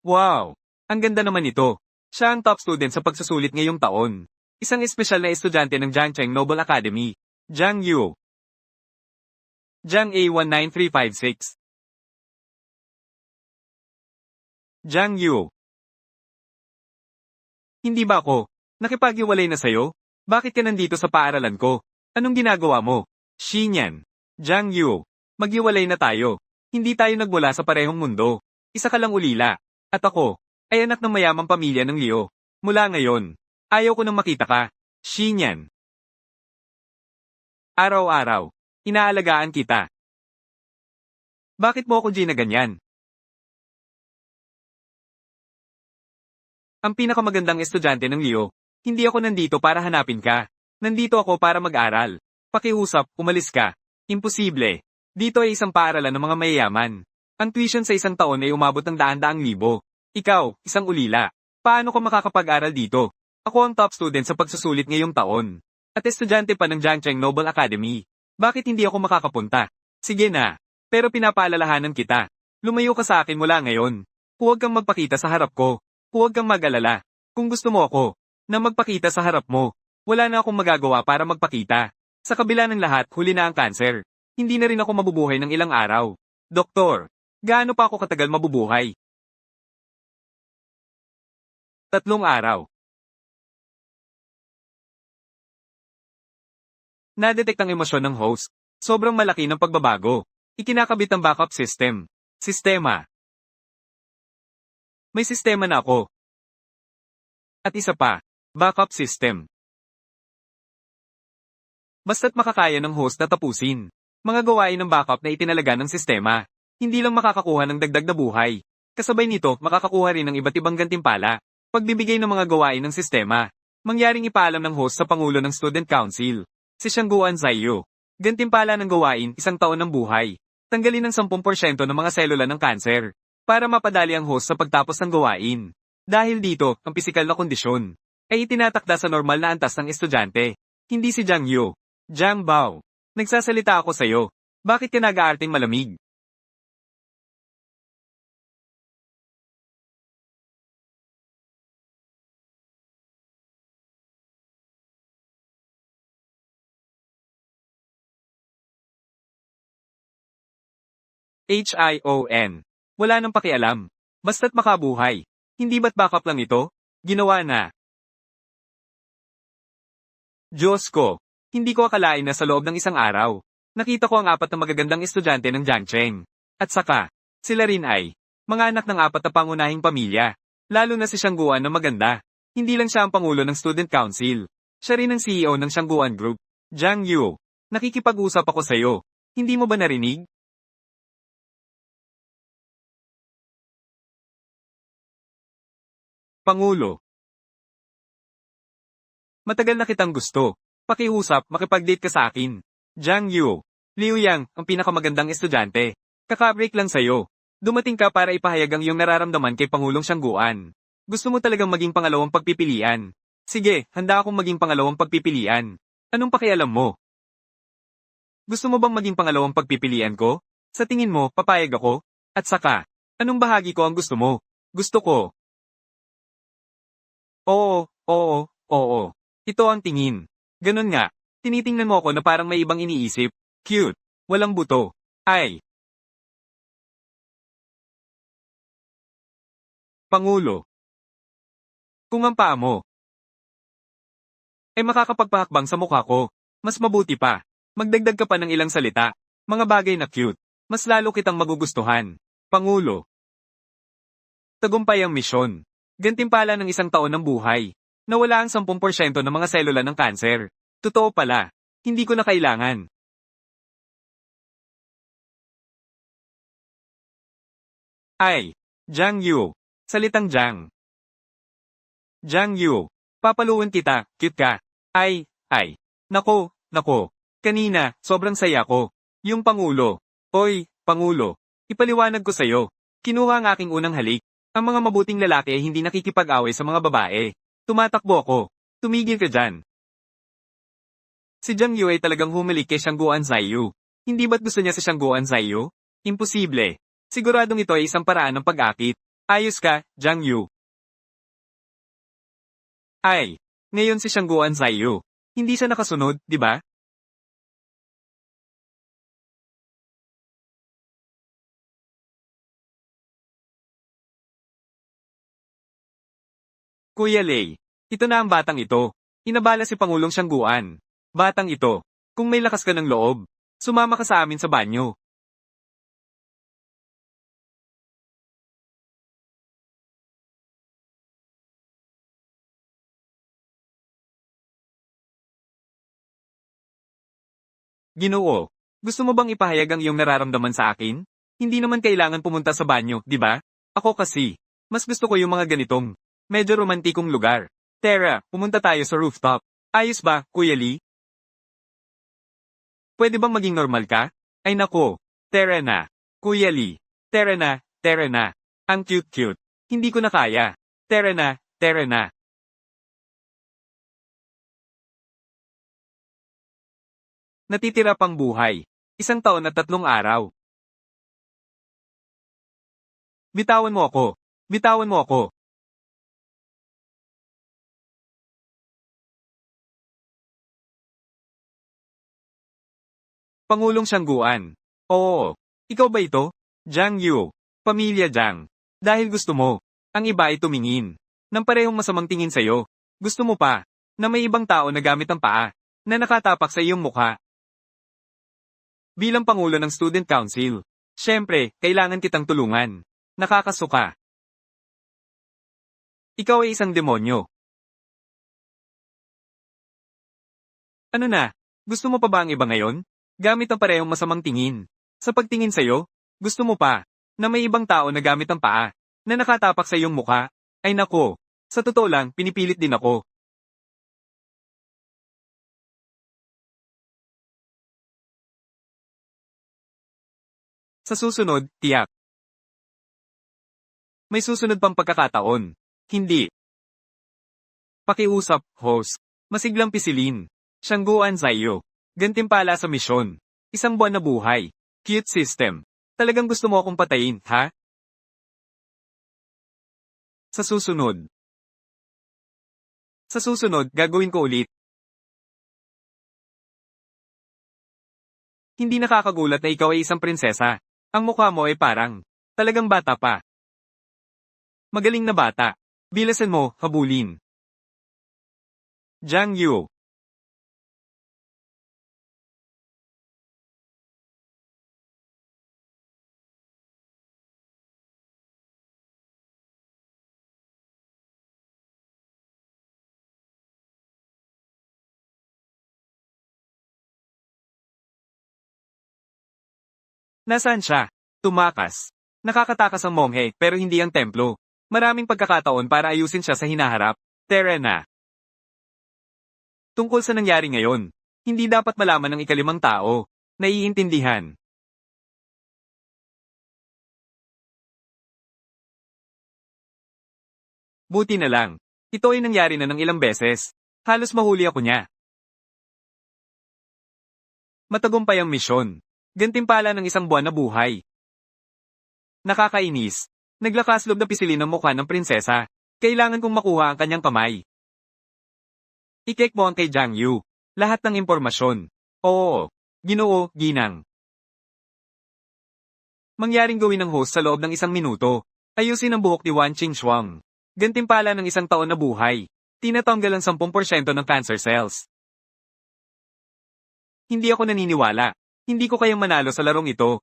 Wow! Ang ganda naman ito. Siya ang top student sa pagsusulit ngayong taon. Isang espesyal na estudyante ng Jiangcheng Noble Academy. Jiang Yu. Jiang A19356. Jiang Yu. Hindi ba ako? Nakipaghiwalay na sa'yo? Bakit ka nandito sa paaralan ko? Anong ginagawa mo? Xinyan. Jiang Yu. Maghiwalay na tayo. Hindi tayo nagmula sa parehong mundo. Isa ka lang ulila. At ako, ay anak ng mayamang pamilya ng Liu. Mula ngayon, ayaw ko nang makita ka. Xinyan. Araw-araw, inaalagaan kita. Bakit mo ako ginaganyan? Ang pinakamagandang estudyante ng Liu. Hindi ako nandito para hanapin ka. Nandito ako para mag-aral. Pakiusap, umalis ka. Imposible. Dito ay isang paaralan ng mga mayayaman. Ang tuition sa isang taon ay umabot ng daan-daang libo. Ikaw, isang ulila. Paano ka makakapag-aral dito? Ako ang top student sa pagsusulit ngayong taon. At estudyante pa ng Jiangcheng Noble Academy. Bakit hindi ako makakapunta? Sige na. Pero pinapaalalahanan kita. Lumayo ka sa akin mula ngayon. Huwag kang magpakita sa harap ko. Huwag kang mag-alala. Kung gusto mo ako, na magpakita sa harap mo, wala na akong magagawa para magpakita. Sa kabila ng lahat, huli na ang cancer. Hindi na rin ako mabubuhay ng ilang araw. Doktor, gaano pa ako katagal mabubuhay? 3 araw. Nadetect ang emosyon ng host. Sobrang malaki ng pagbabago. Ikinakabit ang backup system. Sistema. May sistema na ako. At isa pa, backup system. Basta't makakaya ng host na tapusin. Mga gawain ng backup na itinalaga ng sistema. Hindi lang makakakuha ng dagdag na buhay. Kasabay nito, makakakuha rin ng iba't ibang gantimpala. Pagbibigay ng mga gawain ng sistema. Mangyaring ipaalam ng host sa Pangulo ng Student Council. Si Shangguan Zaiyu. Gantimpala ng gawain, 1 taon ng buhay. Tanggalin ng 10% ng mga selula ng kanser. Para mapadali ang host sa pagtapos ng gawain. Dahil dito, ang pisikal na kondisyon ay itinatakda sa normal na antas ng estudyante. Hindi si Jiang Yu. Jiang Bao. Nagsasalita ako sa'yo. Bakit ka nag-aarting malamig? HION. Wala nang pakialam. Basta't makabuhay. Hindi ba't backup lang ito? Ginawa na. Diyos ko. Hindi ko akalain na sa loob ng 1 araw. Nakita ko ang 4 na magagandang estudyante ng Jiangcheng. At saka, sila rin ay mga anak ng 4 na pangunahing pamilya. Lalo na si Shangguan na maganda. Hindi lang siya ang pangulo ng Student Council. Siya rin ang CEO ng Shangguan Group. Jiang Yu. Nakikipag-usap ako sa'yo. Hindi mo ba narinig? Pangulo. Matagal na kitang gusto. Pakiusap, makipag-date ka sa akin. Jiang Yu. Liu Yang, ang pinakamagandang estudyante. Kakabreak lang sa'yo. Dumating ka para ipahayag ang iyong nararamdaman kay Pangulong Shangguan. Gusto mo talagang maging pangalawang pagpipilian. Sige, handa akong maging pangalawang pagpipilian. Anong pakialam mo? Gusto mo bang maging pangalawang pagpipilian ko? Sa tingin mo, papayag ako? At saka, anong bahagi ko ang gusto mo? Gusto ko. Oo, oo, oo. Ito ang tingin. Ganun nga. Tinitingnan mo ako na parang may ibang iniisip. Cute. Walang buto. Ay. Pangulo. Kung ang paa mo ay makakapagpahakbang sa mukha ko, mas mabuti pa. Magdagdag ka pa ng ilang salita. Mga bagay na cute. Mas lalo kitang magugustuhan. Pangulo. Tagumpay ang misyon. Gantimpala ng 1 taon ng buhay. Nawala ang 10% ng mga selula ng kanser. Totoo pala. Hindi ko na kailangan. Ay. Jiang Yu. Salitang Jiang. Jiang Yu. Papaluin kita, cute ka. Ay, ay. Nako, nako. Kanina, sobrang saya ko. Yung Pangulo. Oy, Pangulo. Ipaliwanag ko sa'yo. Kinuha ang aking unang halik. Ang mga mabuting lalaki ay hindi nakikipag-away sa mga babae. Tumatakbo ako. Tumigil ka dyan. Si Jiang Yu ay talagang humalik kay Shangguan Zaiyu. Hindi ba't gusto niya si Shangguan Zaiyu? Imposible. Siguradong ito ay isang paraan ng pag-akit. Ayos ka, Jiang Yu. Ay, ngayon si Shangguan Zaiyu. Hindi siya nakasunod, di ba? Kuya Lei, ito na ang batang ito. Inabala si Pangulong Shangguan. Batang ito, kung may lakas ka ng loob, sumama ka sa amin sa banyo. Ginoo, gusto mo bang ipahayag ang iyong nararamdaman sa akin? Hindi naman kailangan pumunta sa banyo, di ba? Ako kasi, mas gusto ko yung mga ganitong, medyo romantikong lugar. Tara, pumunta tayo sa rooftop. Ayos ba, Kuya Lee? Pwede bang maging normal ka? Ay nako, tara na. Kuya Lee, tara na, tara na. Ang cute-cute. Hindi ko na kaya. Tara na, tara na. Natitira pang buhay. 1 taon at 3 araw. Bitawan mo ako. Bitawan mo ako. Pangulong Siyangguan. Oo. Ikaw ba ito? Jiang Yu. Pamilya Jiang. Dahil gusto mo. Ang iba ay tumingin. Nang parehong masamang tingin sa'yo. Gusto mo pa. Na may ibang tao na gamit ang paa. Na nakatapak sa iyong mukha. Bilang Pangulo ng Student Council. Siyempre, kailangan kitang tulungan. Nakakasuka. Ikaw ay isang demonyo. Ano na? Gusto mo pa ba ang iba ngayon? Gamit ang parehong masamang tingin. Sa pagtingin sa'yo, gusto mo pa, na may ibang tao na gamit ang paa, na nakatapak sa iyong mukha. Ay nako, sa totoo lang, pinipilit din ako. Sa susunod, tiyak. May susunod pang pagkakataon. Hindi. Pakiusap, host. Masiglang pisilin. Shangguan Zaiyo. Gantimpala sa misyon. 1 buwan na buhay. Cute system. Talagang gusto mo akong patayin, ha? Sa susunod. Sa susunod, gagawin ko ulit. Hindi nakakagulat na ikaw ay isang prinsesa. Ang mukha mo ay parang, talagang bata pa. Magaling na bata. Bilasan mo, habulin. Jiang Yu. Nasaan siya? Tumakas. Nakakatakas ang monghe, pero hindi ang templo. Maraming pagkakataon para ayusin siya sa hinaharap. Tara na. Tungkol sa nangyari ngayon. Hindi dapat malaman ng ikalimang tao. Naiintindihan. Buti na lang. Ito ay nangyari na ng ilang beses. Halos mahuli ako niya. Matagumpay ang misyon. Gantimpala ng 1 buwan na buhay. Nakakainis. Naglakaslog na pisilin ang mukha ng prinsesa. Kailangan kong makuha ang kanyang kamay. I-check mo ang kay Jiang Yu. Lahat ng impormasyon. Oo. Ginoo, ginang. Mangyaring gawin ng host sa loob ng 1 minuto. Ayusin ang buhok ni Wan Qingxuang. Gantimpala ng 1 taon na buhay. Tinatanggal ang 10% ng cancer cells. Hindi ako naniniwala. Hindi ko kayang manalo sa larong ito.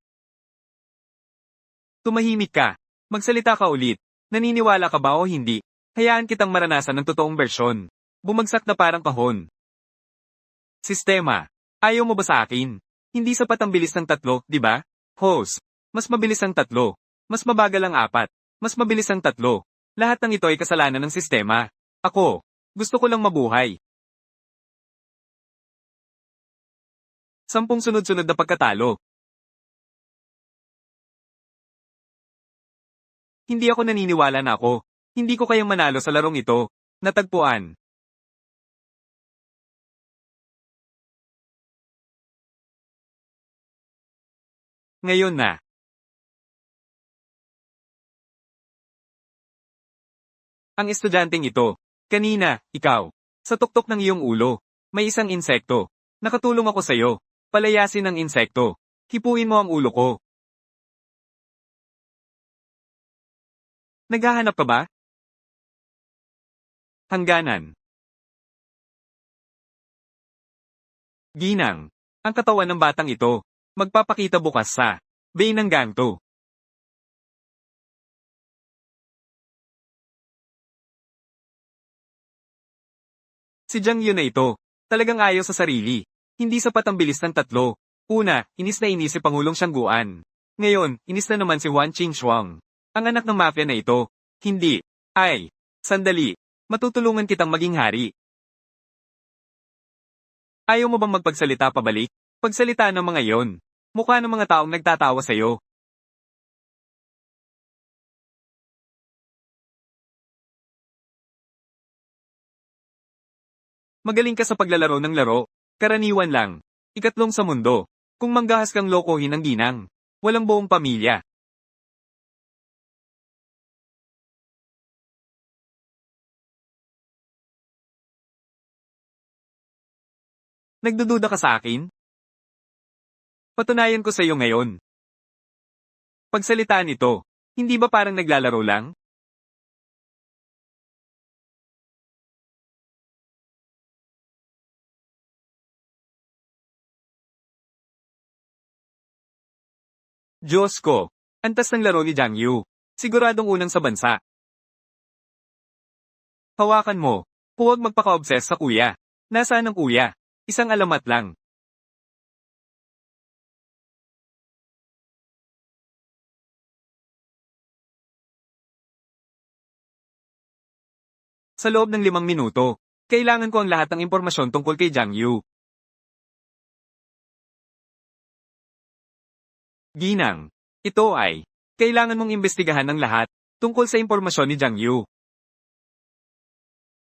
Tumahimik ka. Magsalita ka ulit. Naniniwala ka ba o hindi? Hayaan kitang maranasan ng totoong bersyon. Bumagsak na parang kahon. Sistema. Ayaw mo ba sa akin? Hindi sapat ang bilis ng 3, di ba? Host. Mas mabilis ang 3. Mas mabagal ang 4. Mas mabilis ang 3. Lahat ng ito ay kasalanan ng sistema. Ako. Gusto ko lang mabuhay. 10 sunod-sunod na pagkatalo. Hindi ako naniniwala na ako. Hindi ko kayang manalo sa larong ito. Natagpuan. Ngayon na. Ang estudyanteng ito. Kanina, ikaw. Sa tuktok ng iyong ulo. May isang insekto. Nakatulong ako sa'yo. Palayasin ang insekto. Hipuin mo ang ulo ko. Naghahanap ka ba? Hangganan. Ginang. Ang katawan ng batang ito. Magpapakita bukas sa Bay ng Ganto. Si Jiang Yu na ito. Talagang ayaw sa sarili. Hindi sapat ang bilis ng tatlo. Una, inis na inis si Pangulong Siangguan. Ngayon, inis na naman si Wan Qingxuang. Ang anak ng mafia na ito. Hindi. Ay. Sandali. Matutulungan kitang maging hari. Ayaw mo bang magpagsalita pabalik? Pagsalita ng mga yon. Mukha ng mga taong nagtatawa sa'yo. Magaling ka sa paglalaro ng laro. Karaniwan lang. Ikatlong sa mundo. Kung manggahas kang lokohin ng ginang. Walang buong pamilya. Nagdududa ka sa akin? Patunayan ko sa iyo ngayon. Pagsalitaan ito. Hindi ba parang naglalaro lang? Diyos ko. Antas ng laro ni Jiang Yu. Siguradong unang sa bansa. Hawakan mo. Huwag magpaka-obsess sa kuya. Nasaan ang kuya? Isang alamat lang. Sa loob ng 5 minuto. Kailangan ko ang lahat ng impormasyon tungkol kay Jiang Yu. Ginang. Ito ay. Kailangan mong imbestigahan ng lahat. Tungkol sa impormasyon ni Jiang Yu.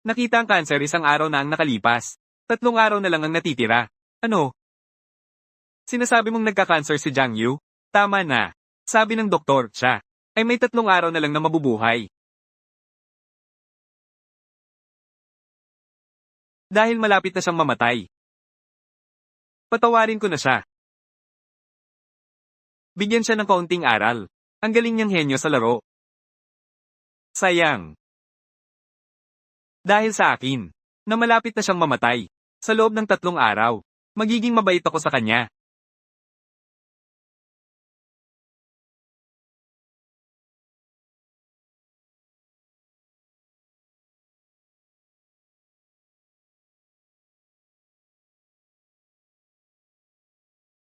Nakita ang kanser isang araw na ang nakalipas. 3 araw na lang ang natitira. Ano? Sinasabi mong nagka-cancer si Jiang Yu? Tama na. Sabi ng doktor, siya ay may 3 araw na lang na mabubuhay. Dahil malapit na siyang mamatay. Patawarin ko na siya. Bigyan siya ng kaunting aral. Ang galing niyang henyo sa laro. Sayang. Dahil sa akin, na malapit na siyang mamatay. Sa loob ng 3 araw. Magiging mabait ako sa kanya.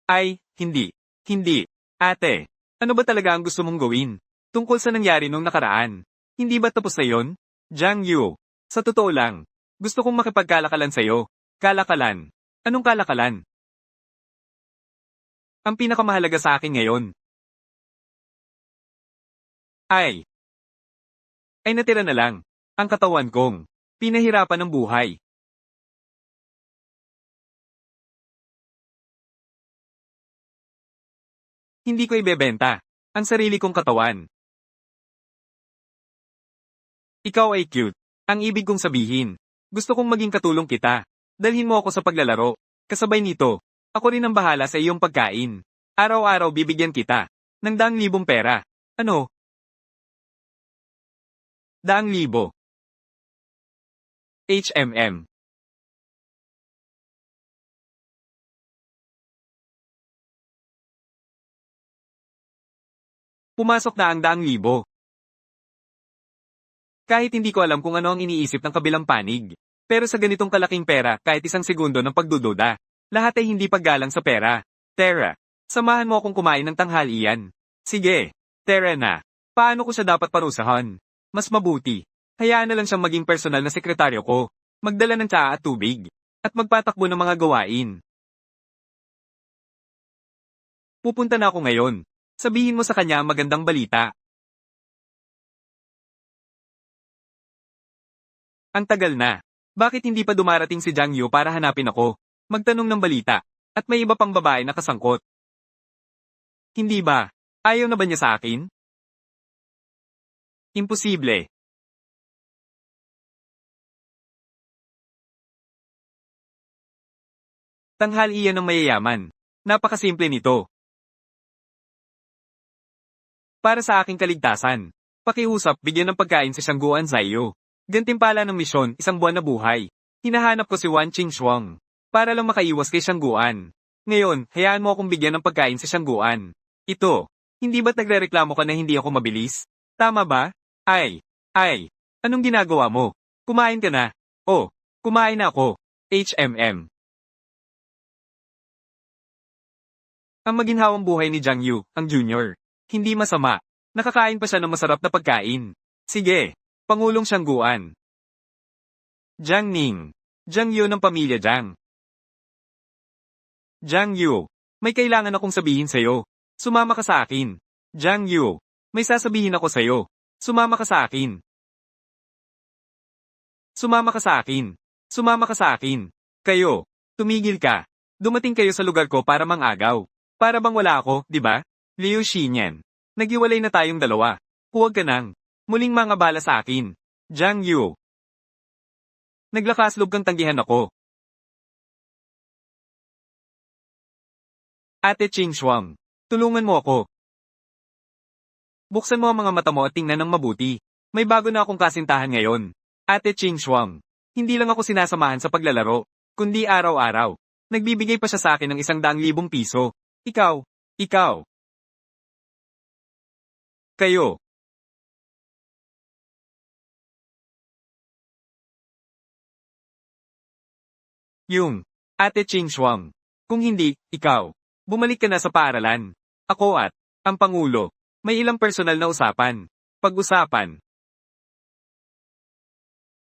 Ay, hindi. Hindi. Ate, ano ba talaga ang gusto mong gawin? Tungkol sa nangyari nung nakaraan. Hindi ba tapos na yon? Jiang Yu. Sa totoo lang, gusto kong makipagkalakalan sa'yo. Kalakalan. Anong kalakalan? Ang pinakamahalaga sa akin ngayon. Ay. Ay natira na lang. Ang katawan kong. Pinahirapan ng buhay. Hindi ko ibebenta. Ang sarili kong katawan. Ikaw ay cute. Ang ibig kong sabihin. Gusto kong maging katulong kita. Dalhin mo ako sa paglalaro. Kasabay nito, ako rin ang bahala sa iyong pagkain. Araw-araw bibigyan kita. Ng 100,000 pera. Ano? 100,000. HMM. Pumasok na ang 100,000. Kahit hindi ko alam kung ano ang iniisip ng kabilang panig. Pero sa ganitong kalaking pera, kahit isang segundo ng pagdududa, lahat ay hindi paggalang sa pera. Tara, samahan mo akong kumain ng tanghalian. Sige, Tara na. Paano ko siya dapat parusahan? Mas mabuti. Hayaan na lang siyang maging personal na sekretaryo ko. Magdala ng tsaa at tubig. At magpatakbo ng mga gawain. Pupunta na ako ngayon. Sabihin mo sa kanya ang magandang balita. Ang tagal na. Bakit hindi pa dumarating si Jiang Yu para hanapin ako? Magtanong ng balita. At may iba pang babae na kasangkot. Hindi ba? Ayaw na ba niya sa akin? Imposible. Tanghalian ng mayayaman. Napakasimple nito. Para sa aking kaligtasan. Pakiusap, bigyan ng pagkain si Shangguan Zaiyo. Gantimpala ng misyon, isang buwan na buhay. Hinahanap ko si Wan Qingxuang. Para lang makaiwas kay Shangguan. Ngayon, hayaan mo akong bigyan ng pagkain si Shangguan. Ito. Hindi ba't nagrereklamo ka na hindi ako mabilis? Tama ba? Ay. Anong ginagawa mo? Kumain ka na. Oh, kumain na ako. HMM. Ang maginhawang buhay ni Jiang Yu, ang junior. Hindi masama. Nakakain pa siya ng masarap na pagkain. Sige. Pangulong Shangguan. Jiang Ning. Jiang Yu ng pamilya Jiang. Jiang Yu. May kailangan akong sabihin sa'yo. Sumama ka sa akin. Jiang Yu. May sasabihin ako sa'yo. Sumama ka sa akin. Sumama ka sa akin. Sumama ka sa akin. Kayo. Tumigil ka. Dumating kayo sa lugar ko para mangagaw. Para bang wala ako, di ba? Liu Xinyan. Naghiwalay na tayong dalawa. Huwag ka nang. Muling mga bala sa akin. Jiang Yu. Naglakas loob kang tanggihan ako. Ate Qingxuang. Tulungan mo ako. Buksan mo ang mga mata mo at tingnan ng mabuti. May bago na akong kasintahan ngayon. Ate Qingxuang. Hindi lang ako sinasamahan sa paglalaro, kundi araw-araw. Nagbibigay pa siya sa akin ng 100,000 piso. Ikaw. Kayo. Yung. Ate Qingxuang. Kung hindi, ikaw. Bumalik ka na sa paaralan. Ako at ang Pangulo. May ilang personal na usapan. Pag-usapan.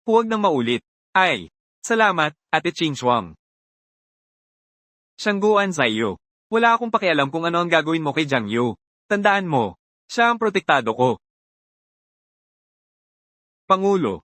Huwag nang maulit. Ay. Salamat, Ate Qingxuang. Shangguan Zaiyo. Wala akong pakialam kung ano ang gagawin mo kay Jiang Yu. Tandaan mo, siya ang protektado ko. Pangulo.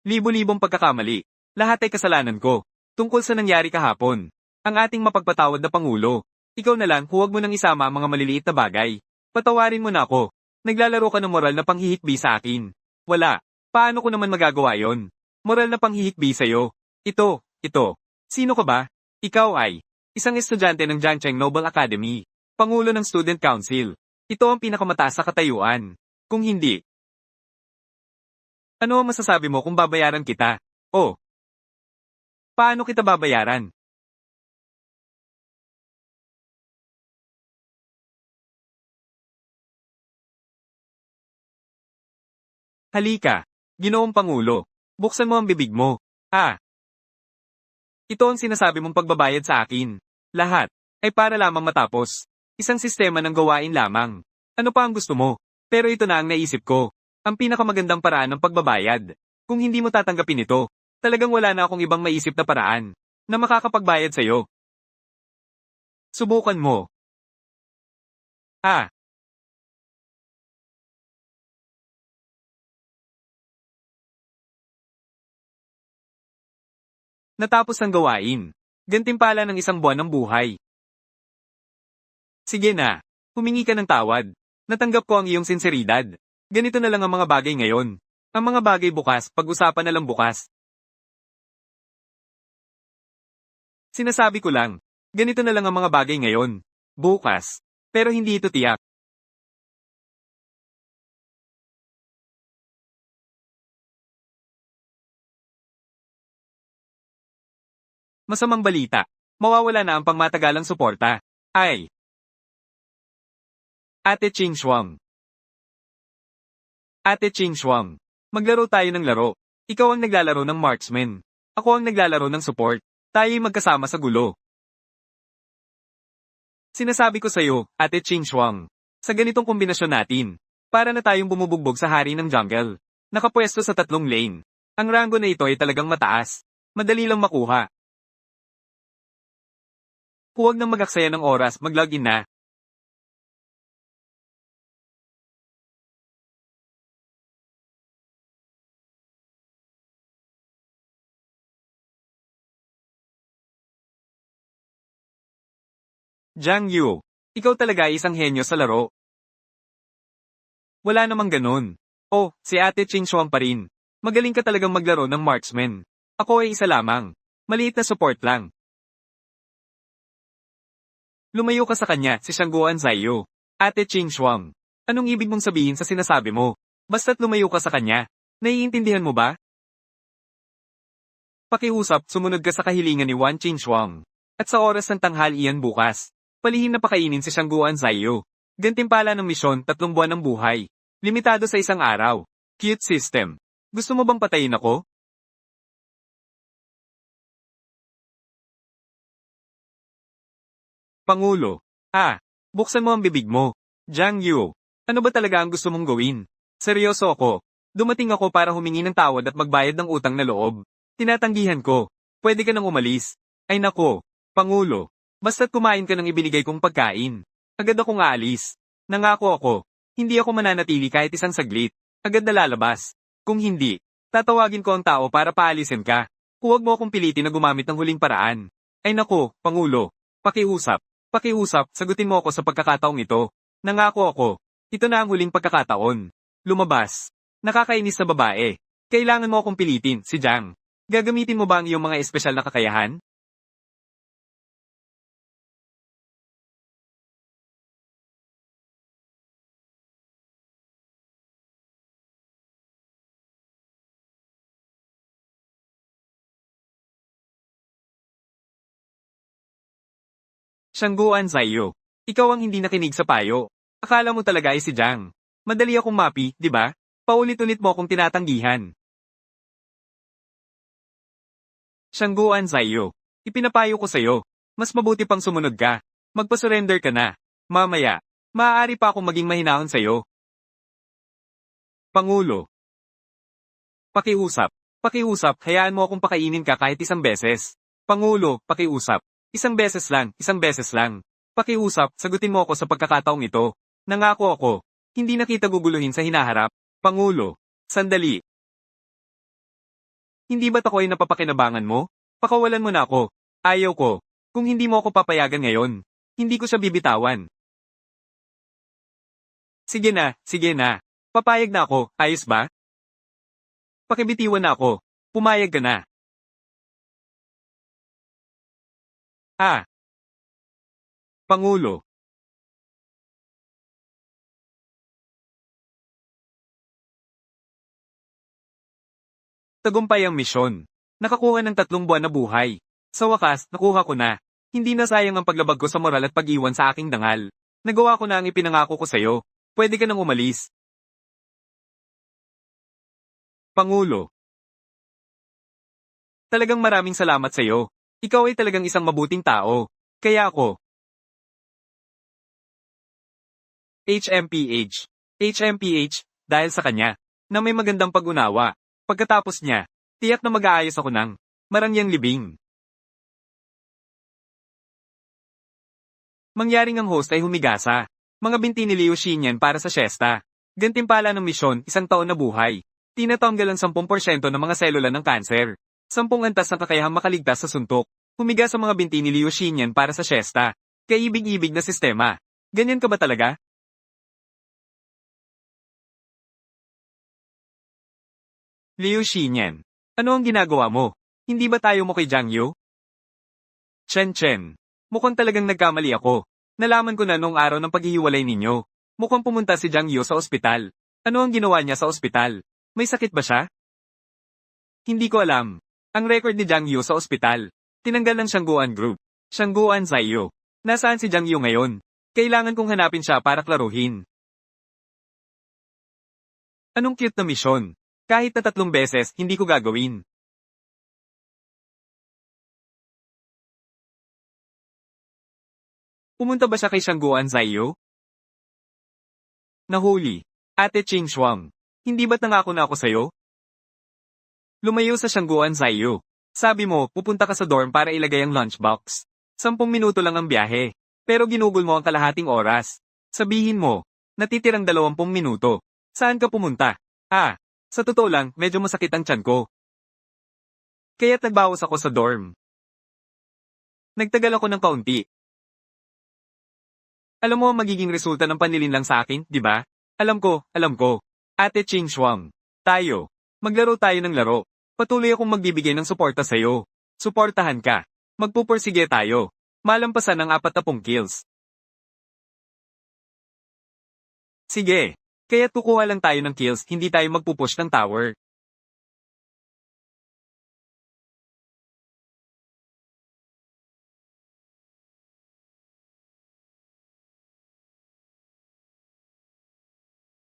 Libo-libong pagkakamali. Lahat ay kasalanan ko. Tungkol sa nangyari kahapon. Ang ating mapagpatawad na Pangulo. Ikaw na lang, huwag mo nang isama ang mga maliliit na bagay. Patawarin mo na ako. Naglalaro ka ng moral na panghihikbi sa akin. Wala. Paano ko naman magagawa yon? Moral na panghihikbi sa'yo. Ito. Sino ka ba? Ikaw ay isang estudyante ng Jiangcheng Noble Academy. Pangulo ng Student Council. Ito ang pinakamataas sa katayuan. Kung hindi, ano ang masasabi mo kung babayaran kita? Oh. Paano kita babayaran? Halika. Ginoong Pangulo. Buksan mo ang bibig mo. Ito ang sinasabi mong pagbabayad sa akin. Lahat ay para lamang matapos. Isang sistema ng gawain lamang. Ano pa ang gusto mo? Pero ito na ang naisip ko. Ang pinakamagandang paraan ng pagbabayad. Kung hindi mo tatanggapin ito, talagang wala na akong ibang maisip na paraan na makakapagbayad sa'yo. Subukan mo. Natapos ang gawain. Gantimpala ng 1 buwan ng buhay. Sige na. Humingi ka ng tawad. Natanggap ko ang iyong sinseridad. Ganito na lang ang mga bagay ngayon. Ang mga bagay bukas, pag-usapan na lang bukas. Sinasabi ko lang. Ganito na lang ang mga bagay ngayon. Bukas. Pero hindi ito tiyak. Masamang balita. Mawawala na ang pangmatagalang suporta. Ay. Ate Qingxuang. Maglaro tayo ng laro. Ikaw ang naglalaro ng marksman. Ako ang naglalaro ng support. Tayo'y magkasama sa gulo. Sinasabi ko sa'yo, Ate Qingxuang. Sa ganitong kombinasyon natin, para na tayong bumubugbog sa hari ng jungle. Nakapwesto sa 3 lane. Ang rango na ito ay talagang mataas. Madali lang makuha. Huwag nang mag-aksaya ng oras, mag-login na. Jiang Yu, ikaw talaga ay isang henyo sa laro. Wala namang ganun. Oh, si Ate Qingxuang pa rin. Magaling ka talagang maglaro ng marksman. Ako ay isa lamang. Maliit na support lang. Lumayo ka sa kanya, si Shangguan Zaiyu. Ate Ching Shuang. Anong ibig mong sabihin sa sinasabi mo? Basta't lumayo ka sa kanya. Naiintindihan mo ba? Pakiusap, sumunod ka sa kahilingan ni Wan Ching Shuang. At sa oras ng tanghalian bukas, palihim na pakainin si Shangguan Zaiyu. Gantimpala ng misyon, 3 buwan ng buhay. Limitado sa 1 araw. Cute system. Gusto mo bang patayin ako? Pangulo. Buksan mo ang bibig mo. Jiang Yu. Ano ba talaga ang gusto mong gawin? Seryoso ako. Dumating ako para humingi ng tawad at magbayad ng utang na loob. Tinatanggihan ko. Pwede ka nang umalis. Ay nako. Pangulo. Basta't kumain ka ng ibinigay kong pagkain. Agad akong aalis. Nangako ako. Hindi ako mananatili kahit isang saglit. Agad na lalabas. Kung hindi, tatawagin ko ang tao para paalisin ka. Huwag mo akong pilitin na gumamit ng huling paraan. Ay nako, Pangulo. Pakiusap. Pakiusap, sagutin mo ako sa pagkakataong ito. Nangako ako. Ito na ang huling pagkakataon. Lumabas. Nakakainis na babae. Kailangan mo akong pilitin, si Jiang. Gagamitin mo ba ang iyong mga espesyal na kakayahan? Shangguan Zaiyu. Ikaw ang hindi nakinig sa payo. Akala mo talaga ay si Jiang. Madali akong mapi, di ba? Paulit-ulit mo akong tinatanggihan. Shangguan Zaiyu. Ipinapayo ko sa'yo. Mas mabuti pang sumunod ka. Magpasurrender ka na. Mamaya. Maaari pa akong maging mahinahon sa'yo. Pangulo. Pakiusap. Pakiusap, hayaan mo akong pakainin ka kahit isang beses. Pangulo, pakiusap. Isang beses lang, isang beses lang. Pakiusap, sagutin mo ako sa pagkakataong ito. Nangako ako. Hindi na kita guguluhin sa hinaharap. Pangulo. Sandali. Hindi ba't ako ay napapakinabangan mo? Pakawalan mo na ako. Ayaw ko. Kung hindi mo ako papayagan ngayon, hindi ko siya bibitawan. Sige na, sige na. Papayag na ako, ayos ba? Pakibitiwan na ako. Pumayag ka na. Pangulo. Tagumpay ang misyon. Nakakuha ng 3 buwan na buhay. Sa wakas, nakuha ko na. Hindi na sayang ang paglabag ko sa moral at pag-iwan sa aking dangal. Nagawa ko na ang ipinangako ko sa'yo. Pwede ka nang umalis. Pangulo. Talagang maraming salamat sa'yo. Ikaw ay talagang isang mabuting tao. Kaya ako. HMPH. HMPH, dahil sa kanya, na may magandang pag-unawa. Pagkatapos niya, tiyak na mag-aayos ako ng marangyang libing. Mangyaring ang host ay humigasa. Mga binti ni Liu Xinyan para sa syesta. Gantimpala ng misyon, 1 taon na buhay. Tinatanggal ang 10% ng mga selula ng kanser. 10 antas ng kakayahang makaligtas sa suntok. Humiga sa mga binti ni Liu Xinyan para sa syesta. Kaibig-ibig na sistema. Ganyan ka ba talaga? Liu Xinyan. Ano ang ginagawa mo? Hindi ba tayo mo kay Jiang Yu? Chen. Mukhang talagang nagkamali ako. Nalaman ko na noong araw ng paghihiwalay ninyo. Mukhang pumunta si Jiang Yu sa ospital. Ano ang ginawa niya sa ospital? May sakit ba siya? Hindi ko alam. Ang record ni Jiang Yu sa ospital. Tinanggal ng Shangguan Group. Shangguan Zaiyu. Nasaan si Jiang Yu ngayon? Kailangan kong hanapin siya para klaruhin. Anong cute na misyon? Kahit na 3 beses, hindi ko gagawin. Pumunta ba siya kay Shangguan Zaiyu? Nahuli. Ate Ching Shuang. Hindi ba't nangako na ako sa'yo? Lumayo sa Shangguan Zaiyu. Sabi mo, pupunta ka sa dorm para ilagay ang lunchbox. 10 minuto lang ang biyahe. Pero ginugol mo ang kalahating oras. Sabihin mo, natitirang 20 minuto. Saan ka pumunta? Sa totoo lang, medyo masakit ang tiyan ko. Kaya't nagbawas ako sa dorm. Nagtagal ako ng kaunti. Alam mo ang magiging resulta ng panlilinlang sa akin, di ba? Alam ko. Ate Ching Shuang. Tayo. Maglaro tayo ng laro. Patuloy akong magbibigay ng suporta sa'yo. Suportahan ka. Magpupursige tayo. Malampasan ang 40 kills. Sige. Kaya't kukuha lang tayo ng kills, hindi tayo magpupush ng tower.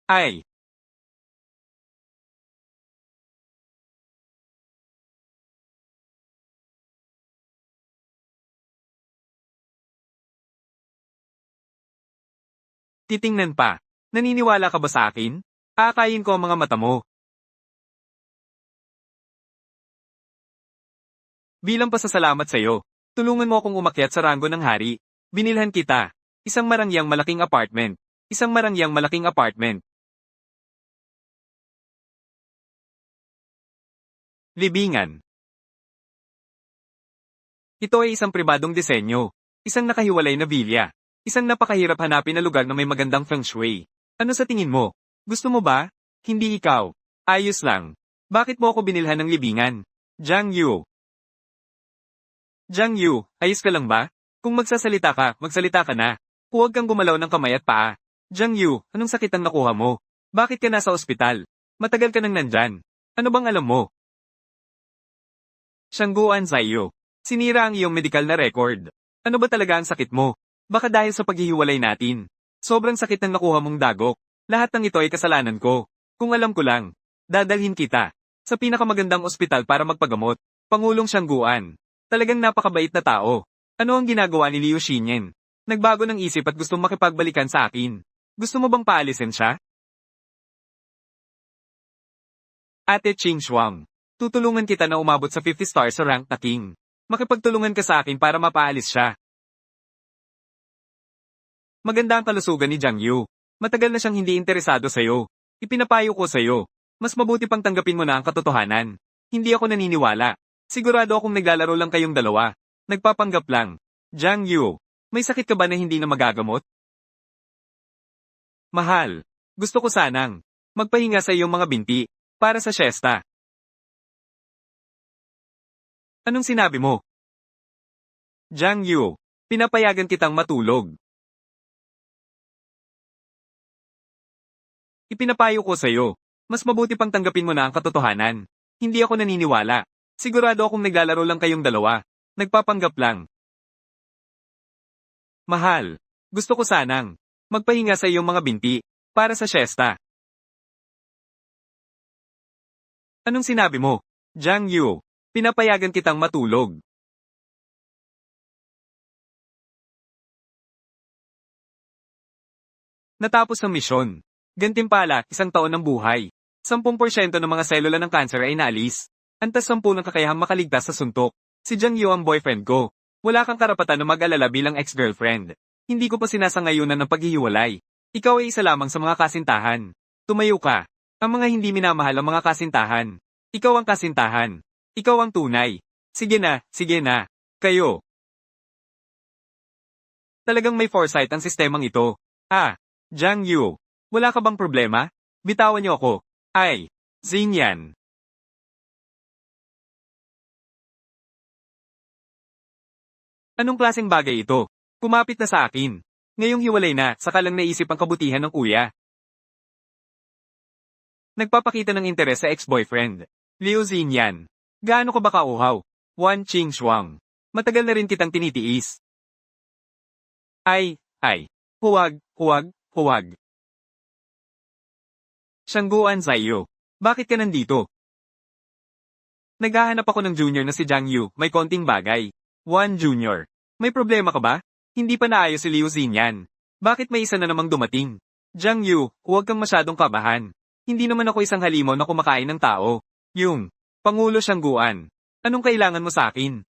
Ay. Titingnan pa. Naniniwala ka ba sa akin? Aakayin ko ang mga mata mo. Bilang pasasalamat sa'yo, tulungan mo akong umakyat sa ranggo ng hari. Binilhan kita. Isang marangyang malaking apartment. Isang marangyang malaking apartment. Libingan. Ito ay isang pribadong disenyo. Isang nakahiwalay na bilya. Isang napakahirap hanapin na lugar na may magandang feng shui. Ano sa tingin mo? Gusto mo ba? Hindi ikaw. Ayos lang. Bakit mo ako binilhan ng libingan? Jiang Yu. Jiang Yu, ayos ka lang ba? Kung magsasalita ka na. Huwag kang gumalaw ng kamay at paa. Jiang Yu, anong sakit ang nakuha mo? Bakit ka nasa ospital? Matagal ka nang nandyan. Ano bang alam mo? Shangguan Zaiyo. Sinira ang iyong medical na record. Ano ba talaga ang sakit mo? Baka dahil sa paghihiwalay natin. Sobrang sakit ng nakuha mong dagok. Lahat ng ito ay kasalanan ko. Kung alam ko lang, dadalhin kita sa pinakamagandang ospital para magpagamot. Pangulong Shangguan. Talagang napakabait na tao. Ano ang ginagawa ni Liu Xinyan? Nagbago ng isip at gustong makipagbalikan sa akin. Gusto mo bang paalisin siya? Ate Ching Shuang. Tutulungan kita na umabot sa 50 stars sa rank na king. Makipagtulungan ka sa akin para mapaalis siya. Maganda ang kalusugan ni Jiang Yu. Matagal na siyang hindi interesado sa'yo. Ipinapayo ko sa'yo. Mas mabuti pang tanggapin mo na ang katotohanan. Hindi ako naniniwala. Sigurado akong naglalaro lang kayong dalawa. Nagpapanggap lang. Jiang Yu, may sakit ka ba na hindi na magagamot? Mahal. Gusto ko sanang magpahinga sa iyong mga binti para sa siesta. Anong sinabi mo? Jiang Yu, pinapayagan kitang matulog. Ipinapayo ko sa'yo. Mas mabuti pang tanggapin mo na ang katotohanan. Hindi ako naniniwala. Sigurado akong naglalaro lang kayong dalawa. Nagpapanggap lang. Mahal. Gusto ko sanang magpahinga sa iyong mga binti para sa siesta. Anong sinabi mo? Jiang Yu, pinapayagan kitang matulog. Natapos ang misyon. Gantimpala, 1 taon ng buhay. 10% ng mga selula ng kanser ay naalis. Antas 10 ng kakayahang makaligtas sa suntok. Si Jiang Yu ang boyfriend ko. Wala kang karapatan na mag-alala bilang ex-girlfriend. Hindi ko pa sinasangayunan ng paghihiwalay. Ikaw ay isa lamang sa mga kasintahan. Tumayo ka. Ang mga hindi minamahal ang mga kasintahan. Ikaw ang kasintahan. Ikaw ang tunay. Sige na, sige na. Kayo. Talagang may foresight ang sistemang ito. Jiang Yu. Wala ka bang problema? Bitawan niyo ako. Ay, Xinyan. Anong klaseng bagay ito? Kumapit na sa akin. Ngayong hiwalay na, saka lang naisip ang kabutihan ng kuya. Nagpapakita ng interes sa ex-boyfriend. Liu Xinyan. Gaano ka ba kauhaw? Wan Qing Shuang. Matagal na rin kitang tinitiis. Ay. Huwag. Shangguan Zaiyo. Bakit ka nandito? Naghahanap ako ng junior na si Jiang Yu, may konting bagay. Wan Junior. May problema ka ba? Hindi pa naayos si Liu Xinyan. Bakit may isa na namang dumating? Jiang Yu, huwag kang masyadong kabahan. Hindi naman ako isang halimaw na kumakain ng tao. Yung, Pangulo Shangguan. Anong kailangan mo sa akin?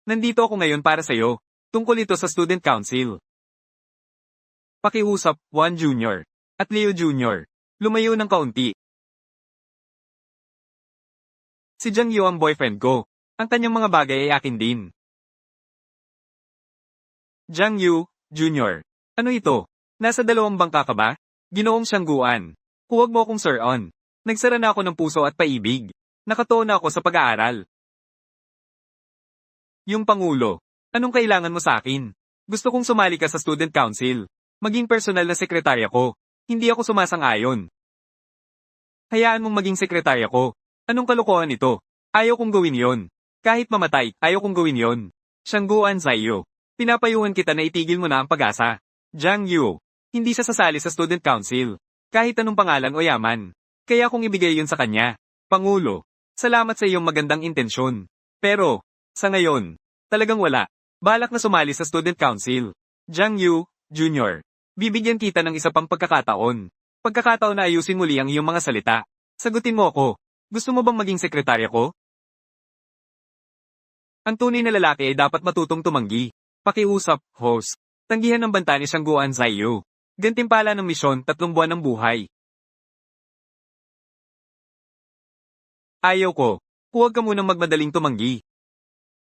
Nandito ako ngayon para sa'yo. Tungkol ito sa Student Council. Pakiusap, Wan Junior. At Leo Jr. Lumayo ng kaunti. Si Jiang Yu ang boyfriend ko. Ang kanyang mga bagay ay akin din. Jiang Yu, Jr. Ano ito? Nasa dalawang bangka ka ba? Ginoong Shangguan. Huwag mo akong sir on. Nagsara na ako ng puso at paibig. Nakatuon na ako sa pag-aaral. Yung Pangulo, anong kailangan mo sa akin? Gusto kong sumali ka sa student council. Maging personal na sekretarya ko. Hindi ako sumasang-ayon. Hayaan mong maging sekretarya ko. Anong kalokohan ito? Ayaw kong gawin yon. Kahit mamatay, ayaw kong gawin yon. Shangguan Zaiyo. Pinapayuhan kita na itigil mo na ang pag-asa. Jiang Yu. Hindi siya sasali sa student council. Kahit anong pangalan o yaman. Kaya kong ibigay yun sa kanya. Pangulo, salamat sa iyong magandang intensyon. Pero, sa ngayon, talagang wala. Balak na sumali sa student council. Jiang Yu, Jr. Bibigyan kita ng isa pang pagkakataon. Pagkakataon na ayusin muli ang iyong mga salita. Sagutin mo ako. Gusto mo bang maging sekretarya ko? Ang tunay na lalaki ay dapat matutong tumanggi. Pakiusap, host. Tanggihan ng banta ni Shangguan Zaiyu. Gantimpala ng misyon, 3 buwan ng buhay. Ayaw ko. Huwag ka munang magmadaling tumanggi.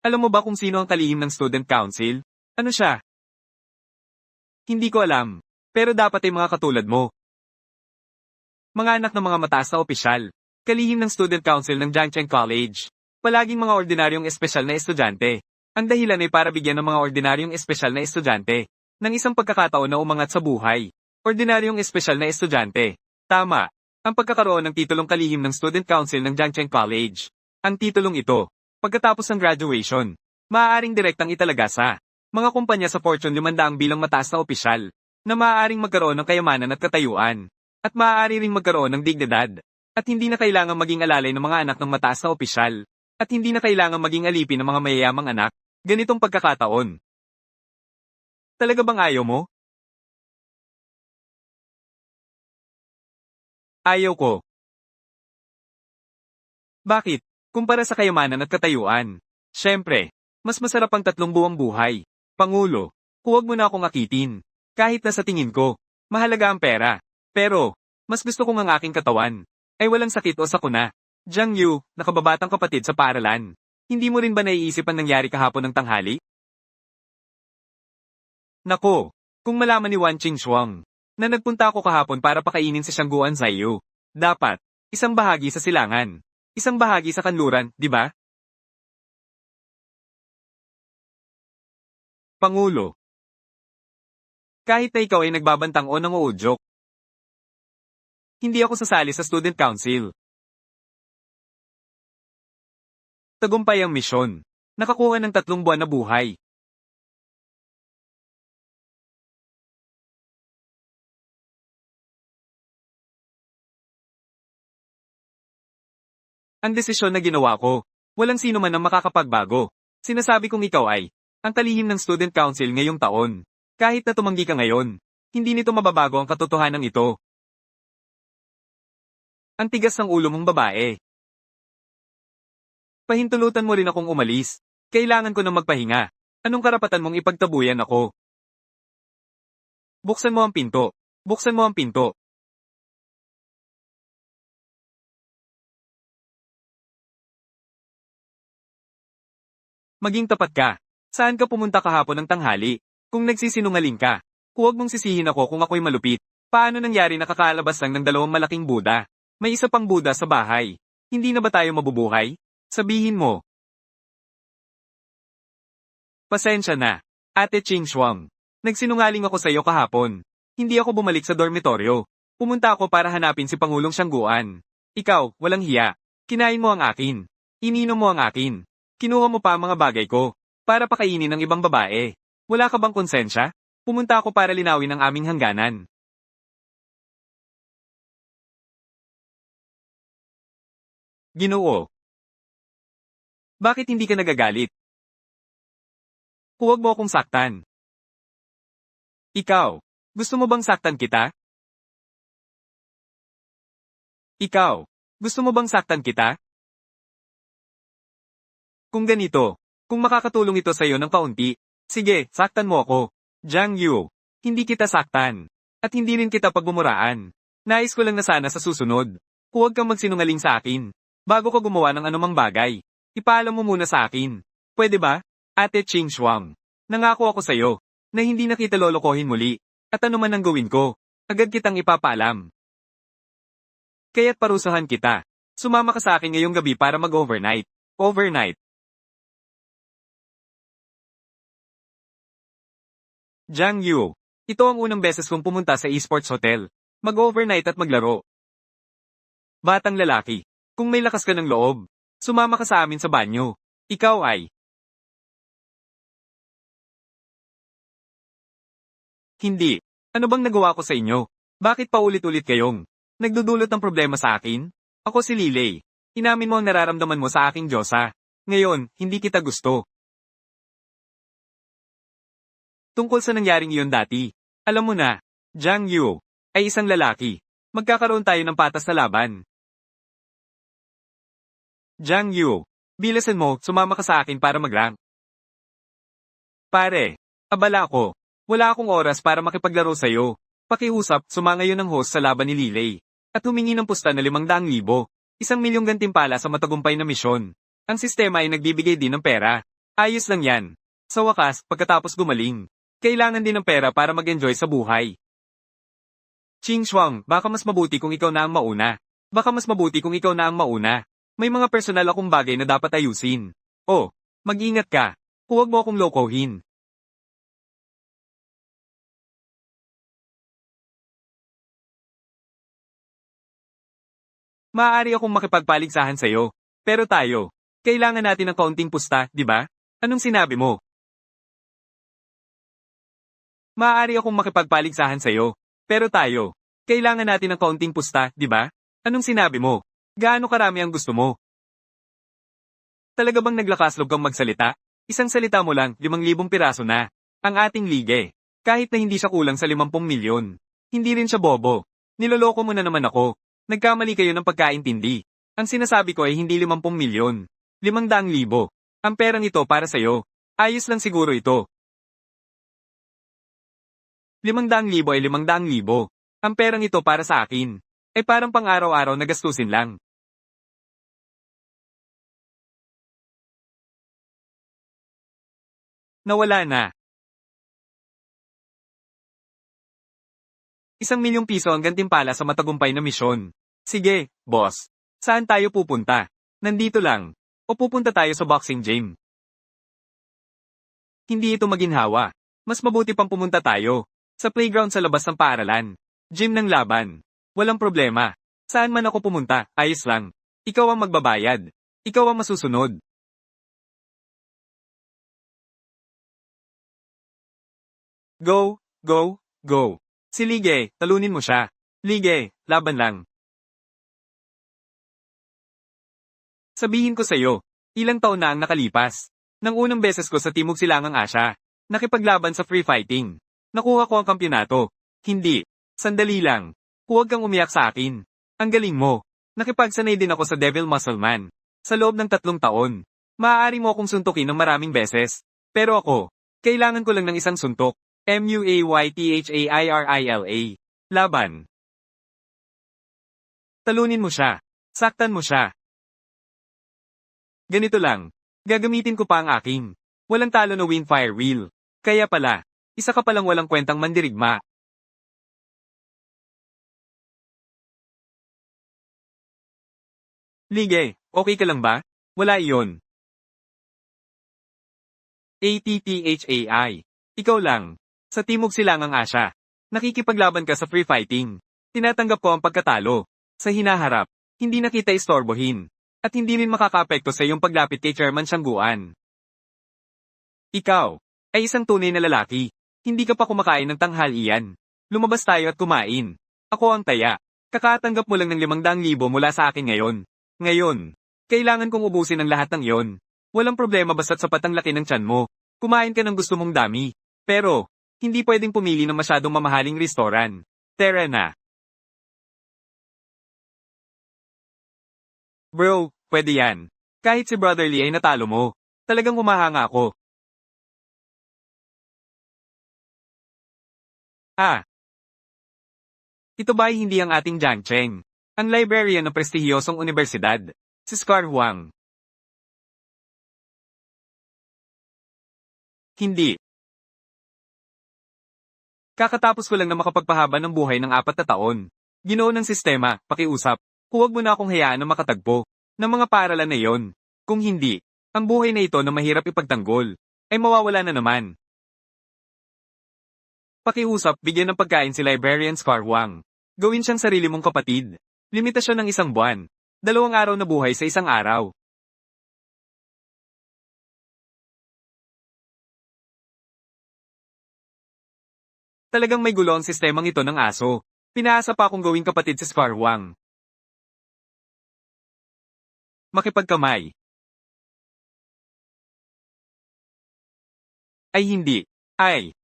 Alam mo ba kung sino ang kalihim ng student council? Ano siya? Hindi ko alam. Pero dapat ay mga katulad mo. Mga anak ng mga mataas na opisyal. Kalihim ng student council ng Jiangcheng College. Palaging mga ordinaryong espesyal na estudyante. Ang dahilan ay para bigyan ng mga ordinaryong espesyal na estudyante ng isang pagkakataon na umangat sa buhay. Ordinaryong espesyal na estudyante. Tama. Ang pagkakaroon ng titulong kalihim ng Student Council ng Jiangcheng College. Ang titulong ito, pagkatapos ng graduation, maaaring direktang italaga sa mga kumpanya sa Fortune 500 bilang mataas na opisyal, na maaaring magkaroon ng kayamanan at katayuan, at maaari ring magkaroon ng dignidad, at hindi na kailangang maging alalay ng mga anak ng mataas na opisyal, at hindi na kailangang maging alipin ng mga mayayamang anak, ganitong pagkakataon. Talaga bang ayaw mo? Ayaw ko. Bakit? Kumpara sa kayamanan at katayuan. Siyempre, mas masarap ang 3 buwang buhay. Pangulo, huwag mo na akong akitin. Kahit na sa tingin ko, mahalaga ang pera. Pero, mas gusto kong ang aking katawan ay walang sakit o sakuna. Jiang Yu, nakababatang kapatid sa paaralan. Hindi mo rin ba naiisip ang nangyari kahapon ng tanghali? Nako, kung malaman ni Wan Qingshuang na nagpunta ako kahapon para pakainin si Shangguan Zaiyu. Dapat, isang bahagi sa silangan. Isang bahagi sa kanluran, di ba? Pangulo. Kahit na ikaw ay nagbabantang o nanguudyok, hindi ako sasali sa student council. Tagumpay ang misyon. Nakakuha ng 3 buwan na buhay. Ang desisyon na ginawa ko, walang sino man ang makakapagbago. Sinasabi kong ikaw ay, ang kalihim ng student council ngayong taon. Kahit na tumanggi ka ngayon, hindi nito mababago ang katotohanan ito. Ang tigas ng ulo mong babae. Pahintulutan mo rin akong umalis. Kailangan ko nang magpahinga. Anong karapatan mong ipagtabuyan ako? Buksan mo ang pinto. Buksan mo ang pinto. Maging tapat ka. Saan ka pumunta kahapon ng tanghali? Kung nagsisinungaling ka, huwag mong sisihin ako kung ako'y malupit. Paano nangyari nakakalabas lang ng 2 malaking Buddha? May isa pang Buddha sa bahay. Hindi na ba tayo mabubuhay? Sabihin mo. Pasensya na. Ate Qingshuang. Nagsinungaling ako sa iyo kahapon. Hindi ako bumalik sa dormitoryo. Pumunta ako para hanapin si Pangulong Shangguan. Ikaw, walang hiya. Kinain mo ang akin. Ininom mo ang akin. Kinuha mo pa ang mga bagay ko, para pakainin ng ibang babae. Wala ka bang konsensya? Pumunta ako para linawin ang aming hangganan. Ginoo. Bakit hindi ka nagagalit? Huwag mo akong saktan. Ikaw, gusto mo bang saktan kita? Ikaw, gusto mo bang saktan kita? Kung ganito, kung makakatulong ito sa iyo ng kaunti, sige, saktan mo ako. Jiang Yu, hindi kita saktan. At hindi rin kita pagbumuraan. Nais ko lang na sana sa susunod. Huwag kang magsinungaling sa akin. Bago ka gumawa ng anumang bagay, ipaalam mo muna sa akin. Pwede ba? Ate Qingshuang. Nangako ako sa iyo, na hindi na kita lolokohin muli. At ano man ang gawin ko, agad kitang ipapaalam. Kaya't parusahan kita. Sumama ka sa akin ngayong gabi para mag-overnight. Overnight. Jiang Yu. Ito ang unang beses kong pumunta sa esports hotel. Mag-overnight at maglaro. Batang lalaki. Kung may lakas ka ng loob, sumama ka sa amin sa banyo. Ikaw ay. Hindi. Ano bang nagawa ko sa inyo? Bakit paulit-ulit kayong nagdudulot ng problema sa akin? Ako si Lilei. Inamin mo ang nararamdaman mo sa aking Diyosa. Ngayon, hindi kita gusto. Tungkol sa nangyaring iyon dati. Alam mo na, Jiang Yu ay isang lalaki. Magkakaroon tayo ng patas na laban. Jiang Yu, bilasan mo, sumama ka sa akin para mag-rank. Pare, abala ako. Wala akong oras para makipaglaro sa'yo. Pakiusap, sumangayon ng host sa laban ni Lilei. At humingi ng pusta na 500,000. 1,000,000 gantimpala sa matagumpay na misyon. Ang sistema ay nagbibigay din ng pera. Ayos lang yan. Sa wakas, pagkatapos gumaling, kailangan din ng pera para mag-enjoy sa buhay. Ching Shuang, baka mas mabuti kung ikaw na ang mauna. Baka mas mabuti kung ikaw na ang mauna. May mga personal akong bagay na dapat ayusin. Oh, mag-ingat ka. Huwag mo akong lokohin. Maaari akong makipagpaligsahan sa'yo. Pero tayo, kailangan natin ng kaunting pusta, di ba? Anong sinabi mo? Maaari akong makipagpaligsahan sa'yo. Pero tayo, kailangan natin ng kaunting pusta, di ba? Anong sinabi mo? Gaano karami ang gusto mo? Talaga bang naglakas loob kang magsalita? Isang salita mo lang, 5,000 piraso na. Ang ating lige. Kahit na hindi siya kulang sa 50 milyon. Hindi rin siya bobo. Niloloko mo na naman ako. Nagkamali kayo ng pagkaintindi. Ang sinasabi ko ay hindi 50 milyon. 500,000. Ang perang ito para sa'yo. Ayos lang siguro ito. 500,000 ay 500,000. Ang perang ito para sa akin. Ay parang pang-araw-araw na gastusin lang. Nawala na. 1,000,000 ang gantimpala sa matagumpay na misyon. Sige, boss. Saan tayo pupunta? Nandito lang. O pupunta tayo sa boxing gym? Hindi ito maginhawa. Mas mabuti pang pumunta tayo. Sa playground sa labas ng paaralan. Gym ng laban. Walang problema. Saan man ako pumunta, ayos lang. Ikaw ang magbabayad. Ikaw ang masusunod. Go, go, go. Si Lige, talunin mo siya. Lige, laban lang. Sabihin ko sa'yo, ilang taon na ang nakalipas. Nang unang beses ko sa Timog Silangang Asya, nakipaglaban sa free fighting. Nakuha ko ang kampyonato. Hindi. Sandali lang. Huwag kang umiyak sa akin. Ang galing mo. Nakipagsanay din ako sa Devil Muscleman. Sa loob ng 3 taon. Maaari mo akong suntukin ng maraming beses. Pero ako, kailangan ko lang ng isang suntok. Muaythairila. Laban. Talunin mo siya. Saktan mo siya. Ganito lang. Gagamitin ko pa ang aking. Walang talo na Windfire Wheel. Kaya pala, isa ka palang walang kwentang mandirigma. Lige, okay ka lang ba? Wala iyon. ATTHAI. Ikaw lang. Sa Timog Silangang Asya. Nakikipaglaban ka sa free fighting. Tinatanggap ko ang pagkatalo. Sa hinaharap, hindi na kita istorbohin. At hindi rin makakaapekto sa iyong paglapit kay Chairman Siangguan. Ikaw, ay isang tunay na lalaki. Hindi ka pa kumakain ng tanghalian. Lumabas tayo at kumain. Ako ang taya. Kakatanggap mo lang ng 500,000 mula sa akin ngayon. Ngayon, kailangan kong ubusin ang lahat ng iyon. Walang problema basta't sapat ang laki ng tiyan mo. Kumain ka ng gusto mong dami. Pero, hindi pwedeng pumili ng masyadong mamahaling restoran. Tara na. Bro, pwede yan. Kahit si Brotherly ay natalo mo. Talagang humahanga ako. Ah, ito ba ay hindi ang ating Jiang Cheng? Ang librarian ng prestihiyosong universidad. Si Scar Huang. Hindi. Kakatapos ko lang na makapagpahaba ng buhay ng 4 na taon. Ginoo ng sistema, pakiusap. Huwag mo na akong hayaan na makatagpo ng mga paaralan na yon. Kung hindi, ang buhay na ito na mahirap ipagtanggol ay mawawala na naman. Pakiusap, bigyan ng pagkain si Librarian Scarwang. Gawin siyang sarili mong kapatid. Limitasyon ng 1 buwan. 2 araw na buhay sa 1 araw. Talagang may gulo ang sistemang ito ng aso. Pinaasa pa akong gawing kapatid si Scarwang. Makipagkamay. Ay hindi. Ay.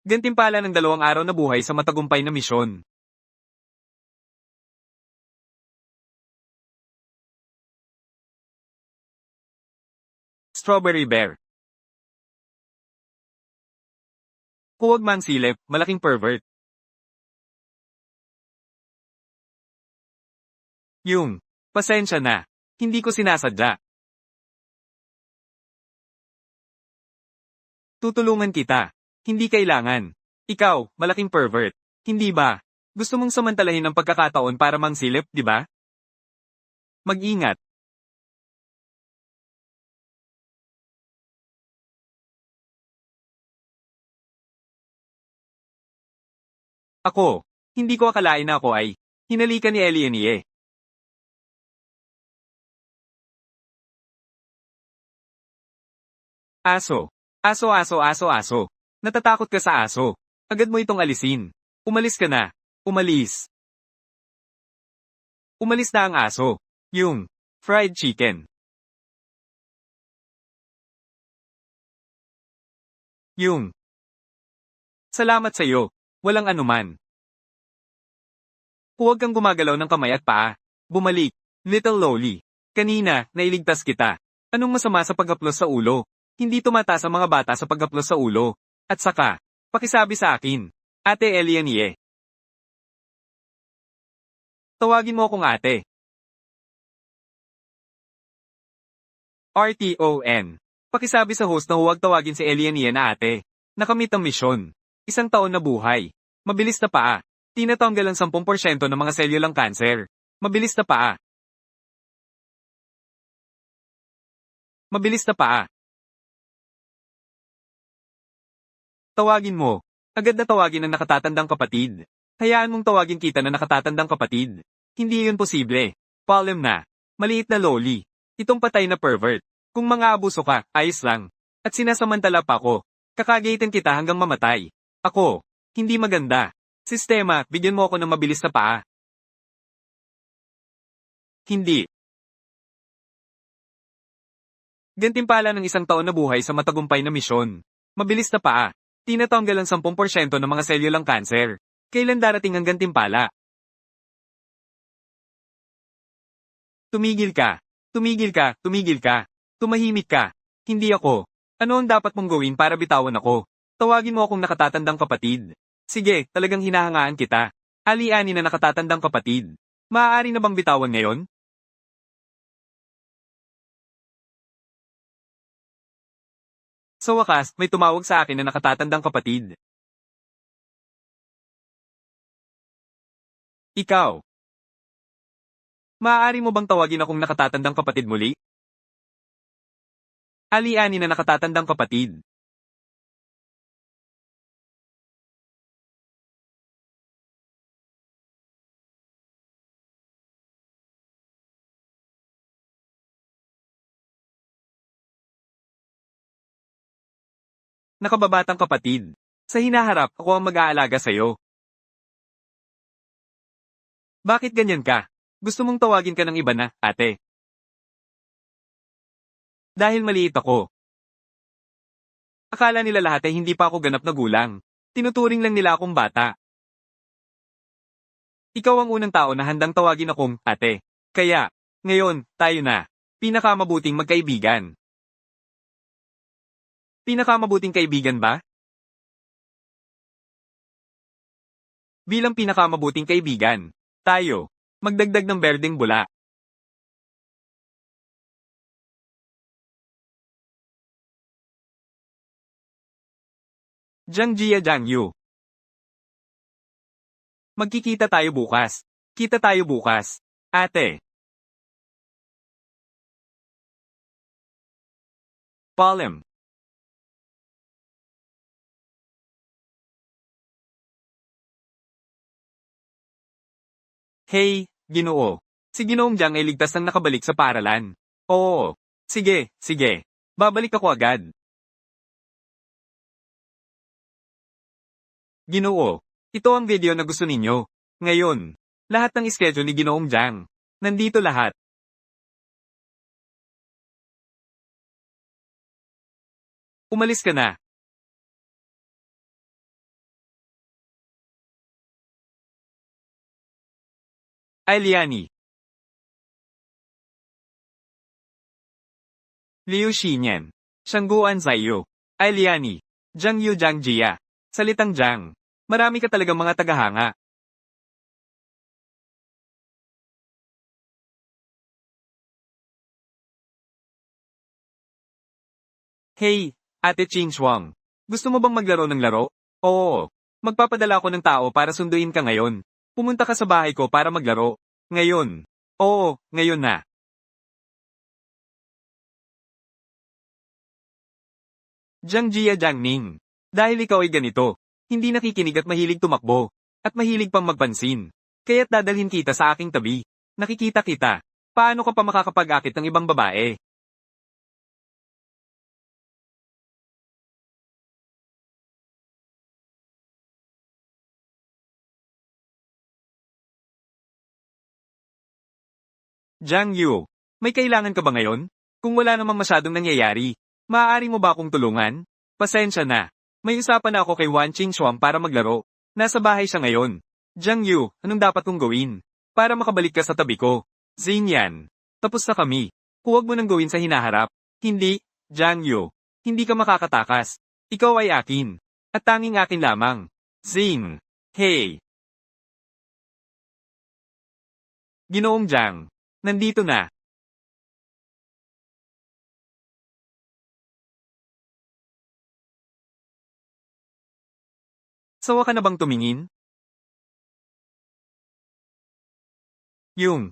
Gantimpala ng 2 araw na buhay sa matagumpay na misyon. Strawberry Bear. Huwag mang silip, malaking pervert. Yung, pasensya na. Hindi ko sinasadya. Tutulungan kita. Hindi kailangan. Ikaw, malaking pervert. Hindi ba? Gusto mong samantalahin ang pagkakataon para mangsilip, di ba? Mag-ingat. Ako. Hindi ko akalain na ako ay hinalikan ni Elianie. Aso. Aso aso aso aso. Natatakot ka sa aso. Agad mo itong alisin. Umalis ka na. Umalis. Umalis na ang aso. Yung fried chicken. Yung salamat sa iyo. Walang anuman. Huwag kang gumagalaw ng kamay at paa. Bumalik. Little Loli. Kanina, nailigtas kita. Anong masama sa paghaplos sa ulo? Hindi tumataas ang mga bata sa paghaplos sa ulo. At saka, pakisabi sa akin. Ate Elianie. Tawagin mo akong ate. RTON. Pakisabi sa host na huwag tawagin si Elianie na ate. Nakamit ang misyon. 1 taon na buhay. Mabilis na paa. Tinatanggal ang 10% ng mga selyulang kanser. Mabilis na paa. Mabilis na paa. Tawagin mo. Agad na tawagin ang nakatatandang kapatid. Hayaan mong tawagin kita na nakatatandang kapatid. Hindi yun posible. Palem na. Maliit na loli. Itong patay na pervert. Kung mga abuso ka, ayos lang. At sinasamantala pa ako. Kakagayitin kita hanggang mamatay. Ako. Hindi maganda. Sistema, bigyan mo ako ng mabilis na paa. Hindi. Gantimpala ng 1 taon na buhay sa matagumpay na misyon. Mabilis na paa. Tinatanggal ang 10% ng mga selyulang kanser. Kailan darating ang gantimpala? Tumigil ka. Tumigil ka, tumigil ka. Tumahimik ka. Hindi ako. Ano ang dapat mong gawin para bitawan ako? Tawagin mo akong nakatatandang kapatid. Sige, talagang hinahangaan kita. Ali-ani na nakatatandang kapatid. Maaari na bang bitawan ngayon? Sa wakas, may tumawag sa akin na nakatatandang kapatid. Ikaw. Maaari mo bang tawagin akong nakatatandang kapatid muli? Ali-ani na nakatatandang kapatid. Nakababatang kapatid. Sa hinaharap, ako ang mag-aalaga sa'yo. Bakit ganyan ka? Gusto mong tawagin ka ng iba na, ate? Dahil maliit ako. Akala nila lahat ay hindi pa ako ganap na gulang. Tinuturing lang nila akong bata. Ikaw ang unang tao na handang tawagin akong ate. Kaya, ngayon, tayo na. Pinakamabuting magkaibigan. Pinakamabuting kaibigan ba? Bilang pinakamabuting kaibigan. Tayo. Magdagdag ng berdeng bula. Jiang Jia Jiang Yu. Magkikita tayo bukas. Kita tayo bukas. Ate. Palem. Hey, Ginoo. Si Ginoong Jiang ay ligtas nang nakabalik sa paaralan. Oo. Sige, sige. Babalik ako agad. Ginoo. Ito ang video na gusto ninyo. Ngayon, lahat ng schedule ni Ginoong Jiang. Nandito lahat. Umalis ka na. Ailiani. Liu Xinyan. Shangguan Zaiyu. Ailiani. Jiang Yu Jiang Jia. Salitang Jiang. Marami ka talagang mga tagahanga. Hey, Ate Ching Shuang. Gusto mo bang maglaro ng laro? Oo. Magpapadala ako ng tao para sunduin ka ngayon. Pumunta ka sa bahay ko para maglaro. Ngayon. Oo, ngayon na. Jiang Jia Jiangning. Dahil ikaw ay ganito, hindi nakikinig at mahilig tumakbo, at mahilig pang magpansin. Kaya't dadalhin kita sa aking tabi. Nakikita kita. Paano ka pa makakapag-akit ng ibang babae? Jiang Yu, may kailangan ka ba ngayon? Kung wala namang masyadong nangyayari, maaari mo ba akong tulungan? Pasensya na. May usapan na ako kay Wan Qingshuang para maglaro. Nasa bahay siya ngayon. Jiang Yu, anong dapat kong gawin? Para makabalik ka sa tabi ko. Xingyan. Tapos na kami. Huwag mo nang gawin sa hinaharap. Hindi, Jiang Yu. Hindi ka makakatakas. Ikaw ay akin. At tanging akin lamang. Xing. Hey. Ginoong Jiang. Nandito na. Sawa ka na bang tumingin? Yung.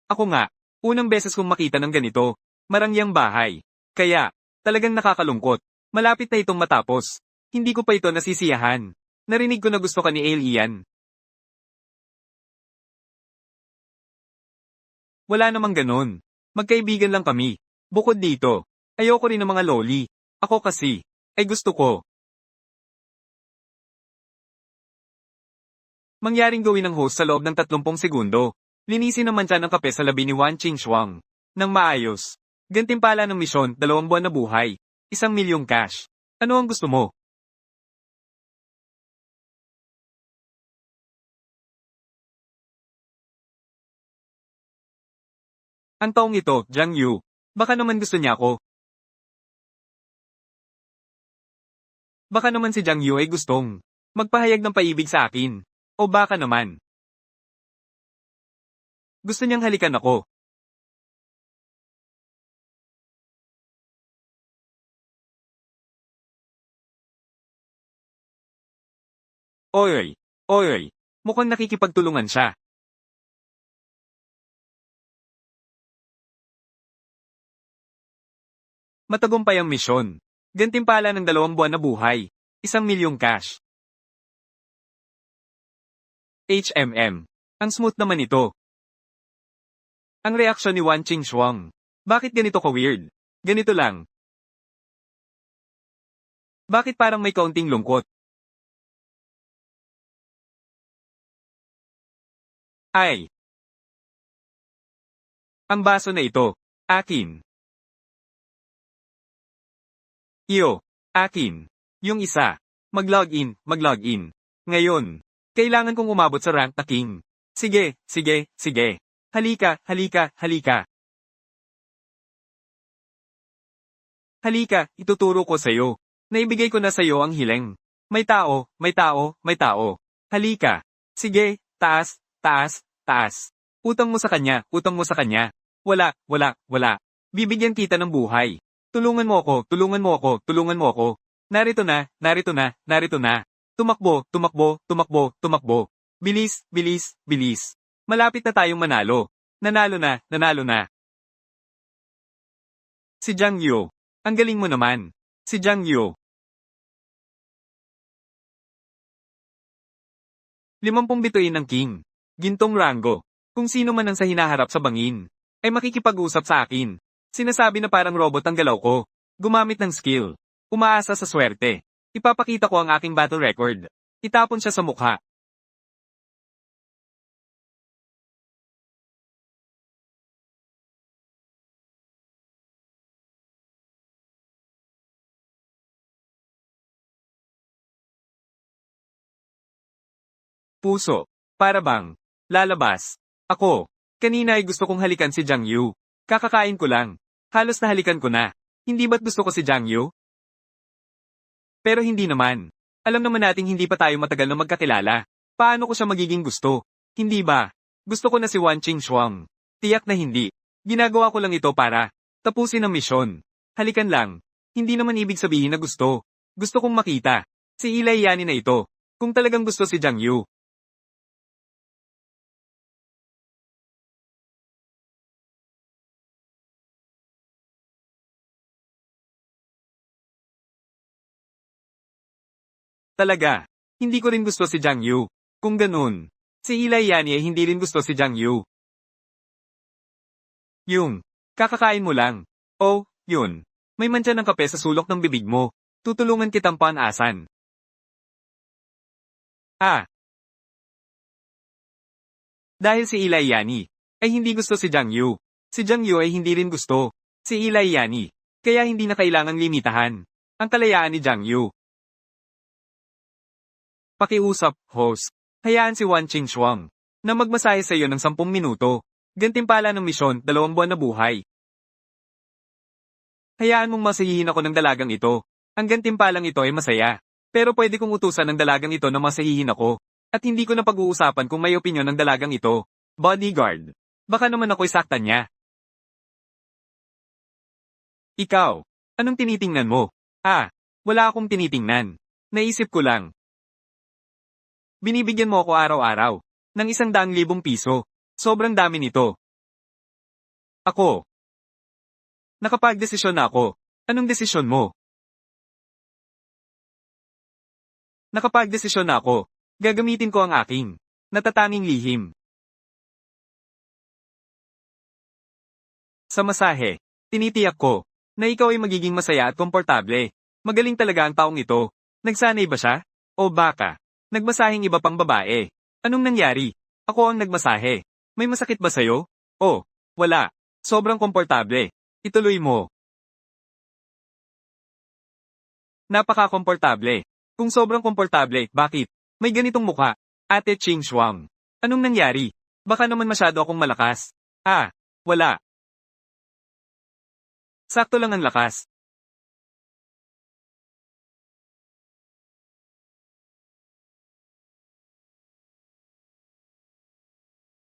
Ako nga. Unang beses kong makita ng ganito. Marangyang bahay. Kaya, talagang nakakalungkot. Malapit na itong matapos. Hindi ko pa ito nasisiyahan. Narinig ko na gusto ka ni Alien. Wala namang ganon. Magkaibigan lang kami. Bukod dito, ayoko rin ng mga loli. Ako kasi, ay gusto ko. Mangyaring gawin ng host sa loob ng 30 segundo. Linisin naman siya ng kape sa labi ni Wan Qingshuang. Nang maayos. Gantimpala ng misyon, 2 buwan na buhay. 1,000,000 cash. Ano ang gusto mo? Ang taong ito, Jiang Yu. Baka naman gusto niya ako. Baka naman si Jiang Yu ay gustong magpahayag ng paibig sa akin. O baka naman, gusto niyang halikan ako. Oy, oy, mukhang nakikipagtulungan siya. Matagumpay ang misyon. Gantimpala ng 2 buwan na buhay. 1,000,000 cash. HMM. Ang smooth naman ito. Ang reaksyon ni Wan Qingshuang. Bakit ganito ka-weird? Ganito lang. Bakit parang may kaunting lungkot? Ay, ang baso na ito. Akin. Iyo. Akin. Yung isa. Mag-login, mag-login. Ngayon. Kailangan kong umabot sa rank na king. Sige, sige, sige. Halika, halika, halika. Halika, ituturo ko sa'yo. Naibigay ko na sa'yo ang hiling. May tao, may tao, may tao. Halika. Sige, taas, taas, taas. Utang mo sa kanya, utang mo sa kanya. Wala, wala, wala. Bibigyan kita ng buhay. Tulungan mo ako, tulungan mo ako, tulungan mo ako. Narito na, narito na, narito na. Tumakbo, tumakbo, tumakbo, tumakbo. Bilis, bilis, bilis. Malapit na tayong manalo. Nanalo na, nanalo na. Si Jiang Yu. Ang galing mo naman. Si Jiang Yu. 50 bituin ng king. Gintong rango. Kung sino man ang sa hinaharap sa bangin, ay makikipag-usap sa akin. Sinasabi na parang robot ang galaw ko. Gumamit ng skill. Umaasa sa swerte. Ipapakita ko ang aking battle record. Itapon siya sa mukha. Puso. Para bang. Lalabas. Ako. Kanina ay gusto kong halikan si Jiang Yu. Kakakain ko lang. Halos nahalikan ko na. Hindi ba't gusto ko si Jiang Yu? Pero hindi naman. Alam naman nating hindi pa tayo matagal na magkakilala. Paano ko siya magiging gusto? Hindi ba? Gusto ko na si Wan Qingxuang. Tiyak na hindi. Ginagawa ko lang ito para tapusin ang misyon. Halikan lang. Hindi naman ibig sabihin na gusto. Gusto kong makita. Si Eli Yani na ito. Kung talagang gusto si Jiang Yu. Talaga. Hindi ko rin gusto si Jiang Yu. Kung ganun. Si Eli Yani ay hindi rin gusto si Jiang Yu. Yung. Kakakain mo lang. Oh, yun. May mancha ng kape sa sulok ng bibig mo. Tutulungan kitang panasan. Ah. Dahil si Eli Yani ay hindi gusto si Jiang Yu. Si Jiang Yu ay hindi rin gusto si Eli Yani. Kaya hindi na kailangang limitahan ang kalayaan ni Jiang Yu. Pakiusap, host. Hayaan si Wan Qingxuang na magmasahe sa iyo ng 10 minuto. Gantimpala ng misyon, 2 buwan na buhay. Hayaan mong masahihin ako ng dalagang ito. Ang gantimpalang ito ay masaya. Pero pwede kong utusan ng dalagang ito na masahihin ako. At hindi ko na pag-uusapan kung may opinyon ng dalagang ito. Bodyguard. Baka naman ako'y saktan niya. Ikaw. Anong tinitingnan mo? Ah, wala akong tinitingnan. Naisip ko lang. Binibigyan mo ako araw-araw ng 100,000 piso. Sobrang dami nito. Ako. Nakapagdesisyon na ako. Anong desisyon mo? Nakapagdesisyon na ako. Gagamitin ko ang aking natatanging lihim. Sa masahe, tinitiyak ko na ikaw ay magiging masaya at komportable. Magaling talaga ang taong ito. Nagsanay ba siya? O baka nagmasaheng iba pang babae? Anong nangyari? Ako ang nagmasahe. May masakit ba sa'yo? Oh, wala. Sobrang komportable. Ituloy mo. Napaka-komportable. Kung sobrang komportable, bakit? May ganitong mukha. Ate Qingxuang. Anong nangyari? Baka naman masyado akong malakas. Ah, wala. Sakto lang ang lakas.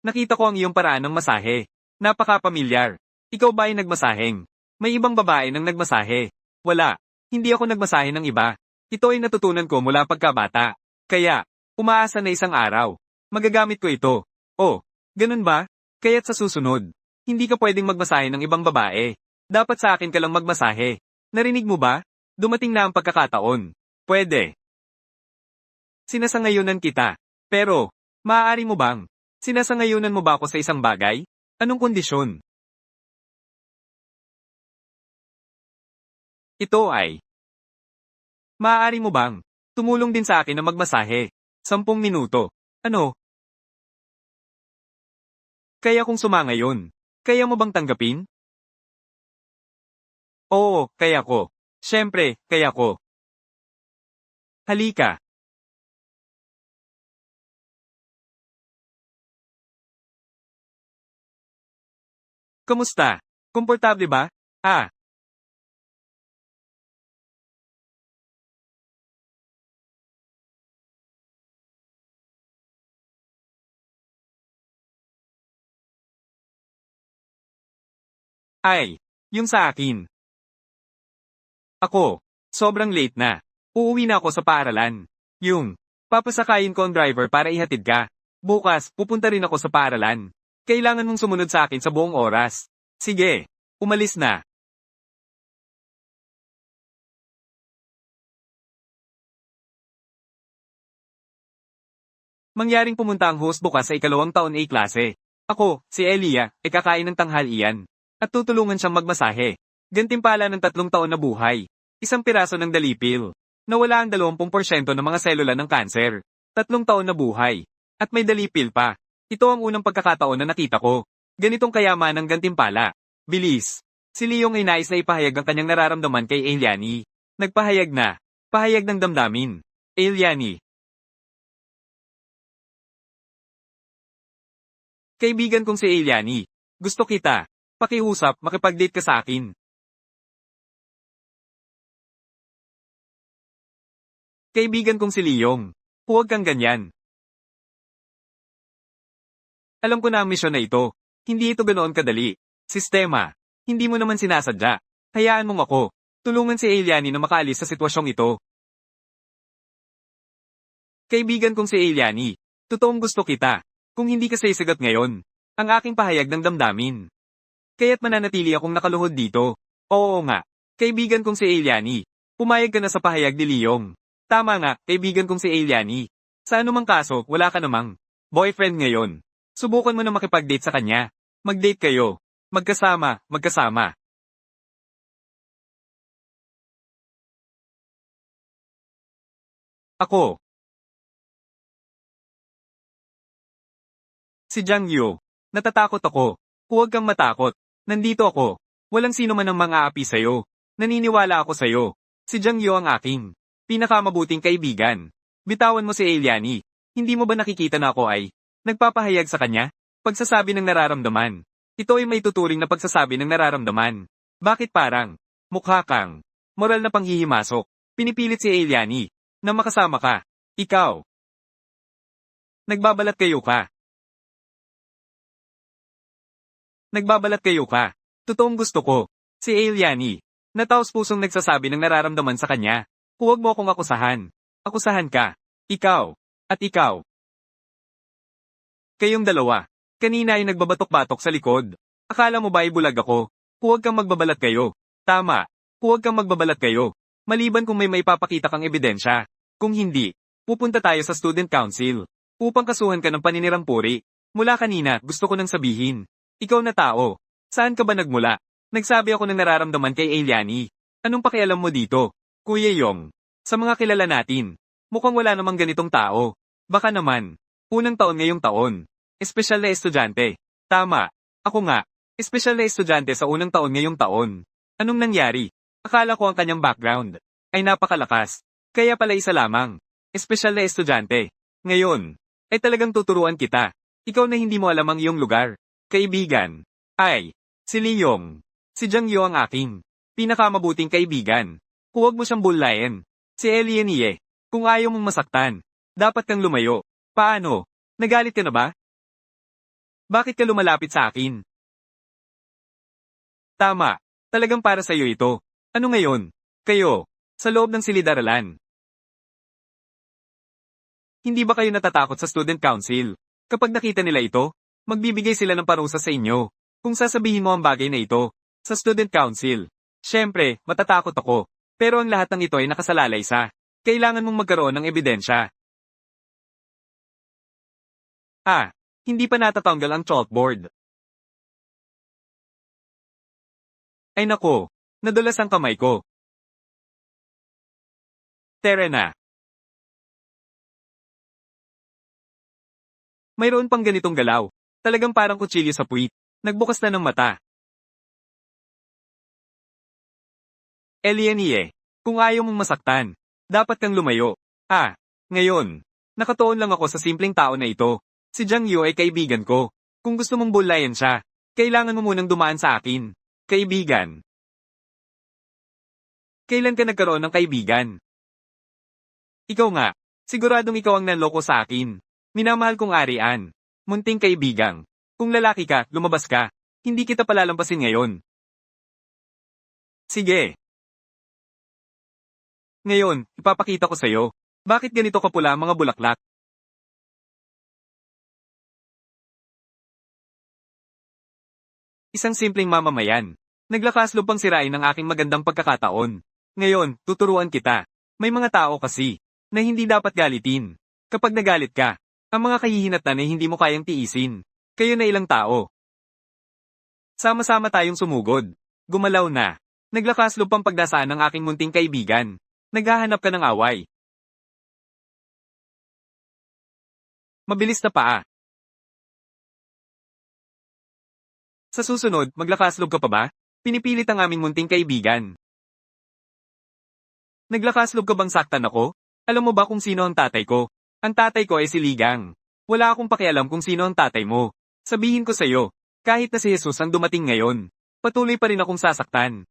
Nakita ko ang iyong paraan ng masahe. Napaka-pamilyar. Ikaw ba ay nagmasaheng? May ibang babae nang nagmasahe. Wala. Hindi ako nagmasahe ng iba. Ito ay natutunan ko mula pagkabata. Kaya, umaasa na isang araw. Magagamit ko ito. Oh, ganun ba? Kaya't sa susunod, hindi ka pwedeng magmasahe ng ibang babae. Dapat sa akin ka lang magmasahe. Narinig mo ba? Dumating na ang pagkakataon. Pwede. Sinasangayunan kita. Pero, maaari mo bang? Sinasangayunan mo ba ako sa isang bagay? Anong kondisyon? Ito ay. Maaari mo bang? Tumulong din sa akin na magmasahe. 10 minuto. Ano? Kaya kong sumangayon. Kaya mo bang tanggapin? Oo, kaya ko. Siyempre, kaya ko. Halika. Kamusta? Komportable ba? Ah, ay. Yung sa akin. Ako. Sobrang late na. Uuwi na ako sa paaralan. Yung, papasakayin ko ang driver para ihatid ka. Bukas, pupunta rin ako sa paaralan. Kailangan mong sumunod sa akin sa buong oras. Sige, umalis na. Mangyaring pumunta ang host bukas sa ikalawang taon A klase. Ako, si Elia, ay kakain ng tanghalian. At tutulungan siyang magmasahe. Gantimpala ng 3 taon na buhay. Isang piraso ng dalipil. Nawala ang 20% ng mga selula ng kanser. 3 taon na buhay. At may dalipil pa. Ito ang unang pagkakataon na nakita ko. Ganitong kayaman ang gantimpala. Bilis. Si Leong ay nais na ipahayag ang kanyang nararamdaman kay Eliani. Nagpahayag na. Pahayag ng damdamin. Eliani. Kaibigan kong si Eliani. Gusto kita. Pakiusap, makipag-date ka sa akin. Kaibigan kong si Leong. Huwag kang ganyan. Alam ko na ang misyon na ito. Hindi ito ganoon kadali. Sistema. Hindi mo naman sinasadya. Hayaan mong ako. Tulungan si Eliani na makaalis sa sitwasyong ito. Kaibigan kong si Eliani. Totoong gusto kita. Kung hindi ka sasagot ngayon. Ang aking pahayag ng damdamin. Kaya't mananatili akong nakaluhod dito. Oo nga. Kaibigan kong si Eliani. Pumayag ka na sa pahayag ni Leong. Tama nga, kaibigan kong si Eliani. Sa anumang kaso, wala ka namang boyfriend ngayon. Subukan mo na makipag-date sa kanya. Mag-date kayo. Magkasama, magkasama. Ako. Si Jiang Yu. Natatakot ako. Huwag kang matakot. Nandito ako. Walang sino man ang mang-aapi sa'yo. Naniniwala ako sa'yo. Si Jiang Yu ang aking pinakamabuting kaibigan. Bitawan mo si Eliani. Hindi mo ba nakikita na ako ay nagpapahayag sa kanya? Pagsasabi ng nararamdaman. Ito ay may tuturing na pagsasabi ng nararamdaman. Bakit parang mukha kang moral na panghihimasok? Pinipilit si Eliani na makasama ka. Ikaw. Nagbabalat kayo ka. Nagbabalat kayo ka. Totoong gusto ko. Si Eliani. Na taos-pusong nagsasabi ng nararamdaman sa kanya. Huwag mo akong akusahan. Akusahan ka. Ikaw. At ikaw. Kayong dalawa. Kanina ay nagbabatok-batok sa likod. Akala mo ba ay bulag ako? Huwag kang magbabalat kayo. Tama. Huwag kang magbabalat kayo. Maliban kung may maipapakita kang ebidensya. Kung hindi, pupunta tayo sa student council. Upang kasuhan ka ng paninirampuri. Mula kanina, gusto ko nang sabihin. Ikaw na tao. Saan ka ba nagmula? Nagsabi ako ng nararamdaman kay Eliani. Anong pakialam mo dito? Kuya Yong. Sa mga kilala natin. Mukhang wala namang ganitong tao. Baka naman. Unang taon ngayong taon. Espesyal na estudyante. Tama. Ako nga. Espesyal na estudyante sa unang taon ngayong taon. Anong nangyari? Akala ko ang kanyang background ay napakalakas. Kaya pala isa lamang. Espesyal na estudyante. Ngayon, ay talagang tuturuan kita. Ikaw na hindi mo alam ang iyong lugar. Kaibigan. Ay, si Leong. Si Jiang Yu ang aking pinakamabuting kaibigan. Huwag mo siyang bulayin. Si Elianie. Kung ayaw mong masaktan, dapat kang lumayo. Paano? Nagalit ka na ba? Bakit ka lumalapit sa akin? Tama. Talagang para sa iyo ito. Ano ngayon? Kayo. Sa loob ng silid-aralan. Hindi ba kayo natatakot sa student council? Kapag nakita nila ito, magbibigay sila ng parusa sa inyo. Kung sasabihin mo ang bagay na ito, sa student council. Siyempre, matatakot ako. Pero ang lahat ng ito ay nakasalalay sa kailangan mong magkaroon ng ebidensya. Hindi pa natatanggal ang chalkboard. Ay nako, nadulas ang kamay ko. Terena. Mayroon pang ganitong galaw. Talagang parang kutsilyo sa puwit. Nagbukas na ng mata. Elianie, kung ayaw mong masaktan, dapat kang lumayo. Ngayon, nakatuon lang ako sa simpleng tao na ito. Si Jiang Yu ay kaibigan ko. Kung gusto mong bulayan siya, kailangan mo munang dumaan sa akin. Kaibigan. Kailan ka nagkaroon ng kaibigan? Ikaw nga, siguradong ikaw ang nanloko sa akin. Minamahal kong Arian. Munting kaibigang. Kung lalaki ka, lumabas ka. Hindi kita palalampasin ngayon. Sige. Ngayon, ipapakita ko sa'yo. Bakit ganito kapula ang mga bulaklak? Isang simpleng mamamayan. Naglakas loob pang sirain ang aking magandang pagkakataon. Ngayon, tuturuan kita. May mga tao kasi, na hindi dapat galitin. Kapag nagalit ka, ang mga kahihinatnan ay hindi mo kayang tiisin. Kayo na ilang tao. Sama-sama tayong sumugod. Gumalaw na. Naglakas loob pang pagdasaan ng aking munting kaibigan. Naghahanap ka ng away. Mabilis na paa. Sa susunod, maglakas loob ka pa ba? Pinipilit ang aming munting kaibigan. Naglakas loob ka bang saktan ako? Alam mo ba kung sino ang tatay ko? Ang tatay ko ay si Ligang. Wala akong pakialam kung sino ang tatay mo. Sabihin ko sa'yo, kahit na si Jesus ang dumating ngayon, patuloy pa rin akong sasaktan.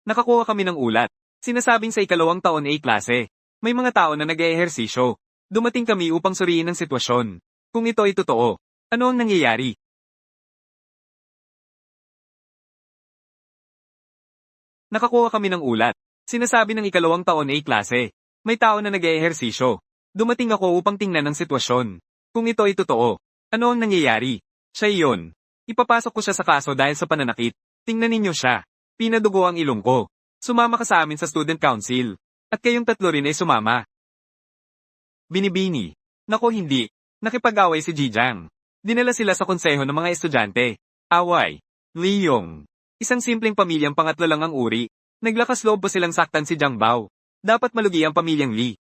Nakakuha kami ng ulat. Sinasabing sa ikalawang taon A klase, may mga tao na nag-eehersisyo. Dumating kami upang suriin ang sitwasyon. Kung ito ay totoo, ano ang nangyayari? Nakakuha kami ng ulat. Sinasabi ng ikalawang taon A klase, may tao na nag-eehersisyo. Dumating ako upang tingnan ang sitwasyon. Kung ito ay totoo, ano ang nangyayari? Siya iyon. Ipapasok ko siya sa kaso dahil sa pananakit. Tingnan ninyo siya. Pinadugo ang ilong ko. Sumama ka sa amin sa student council. At kayong tatlo rin ay sumama. Binibini. Nako hindi. Nakipag-away si Jijang. Dinala sila sa konseho ng mga estudyante. Away. Liyong. Isang simpleng pamilyang pangatlo lang ang uri. Naglakas loob pa silang saktan si Jiang Bao. Dapat malugi ang pamilyang Li.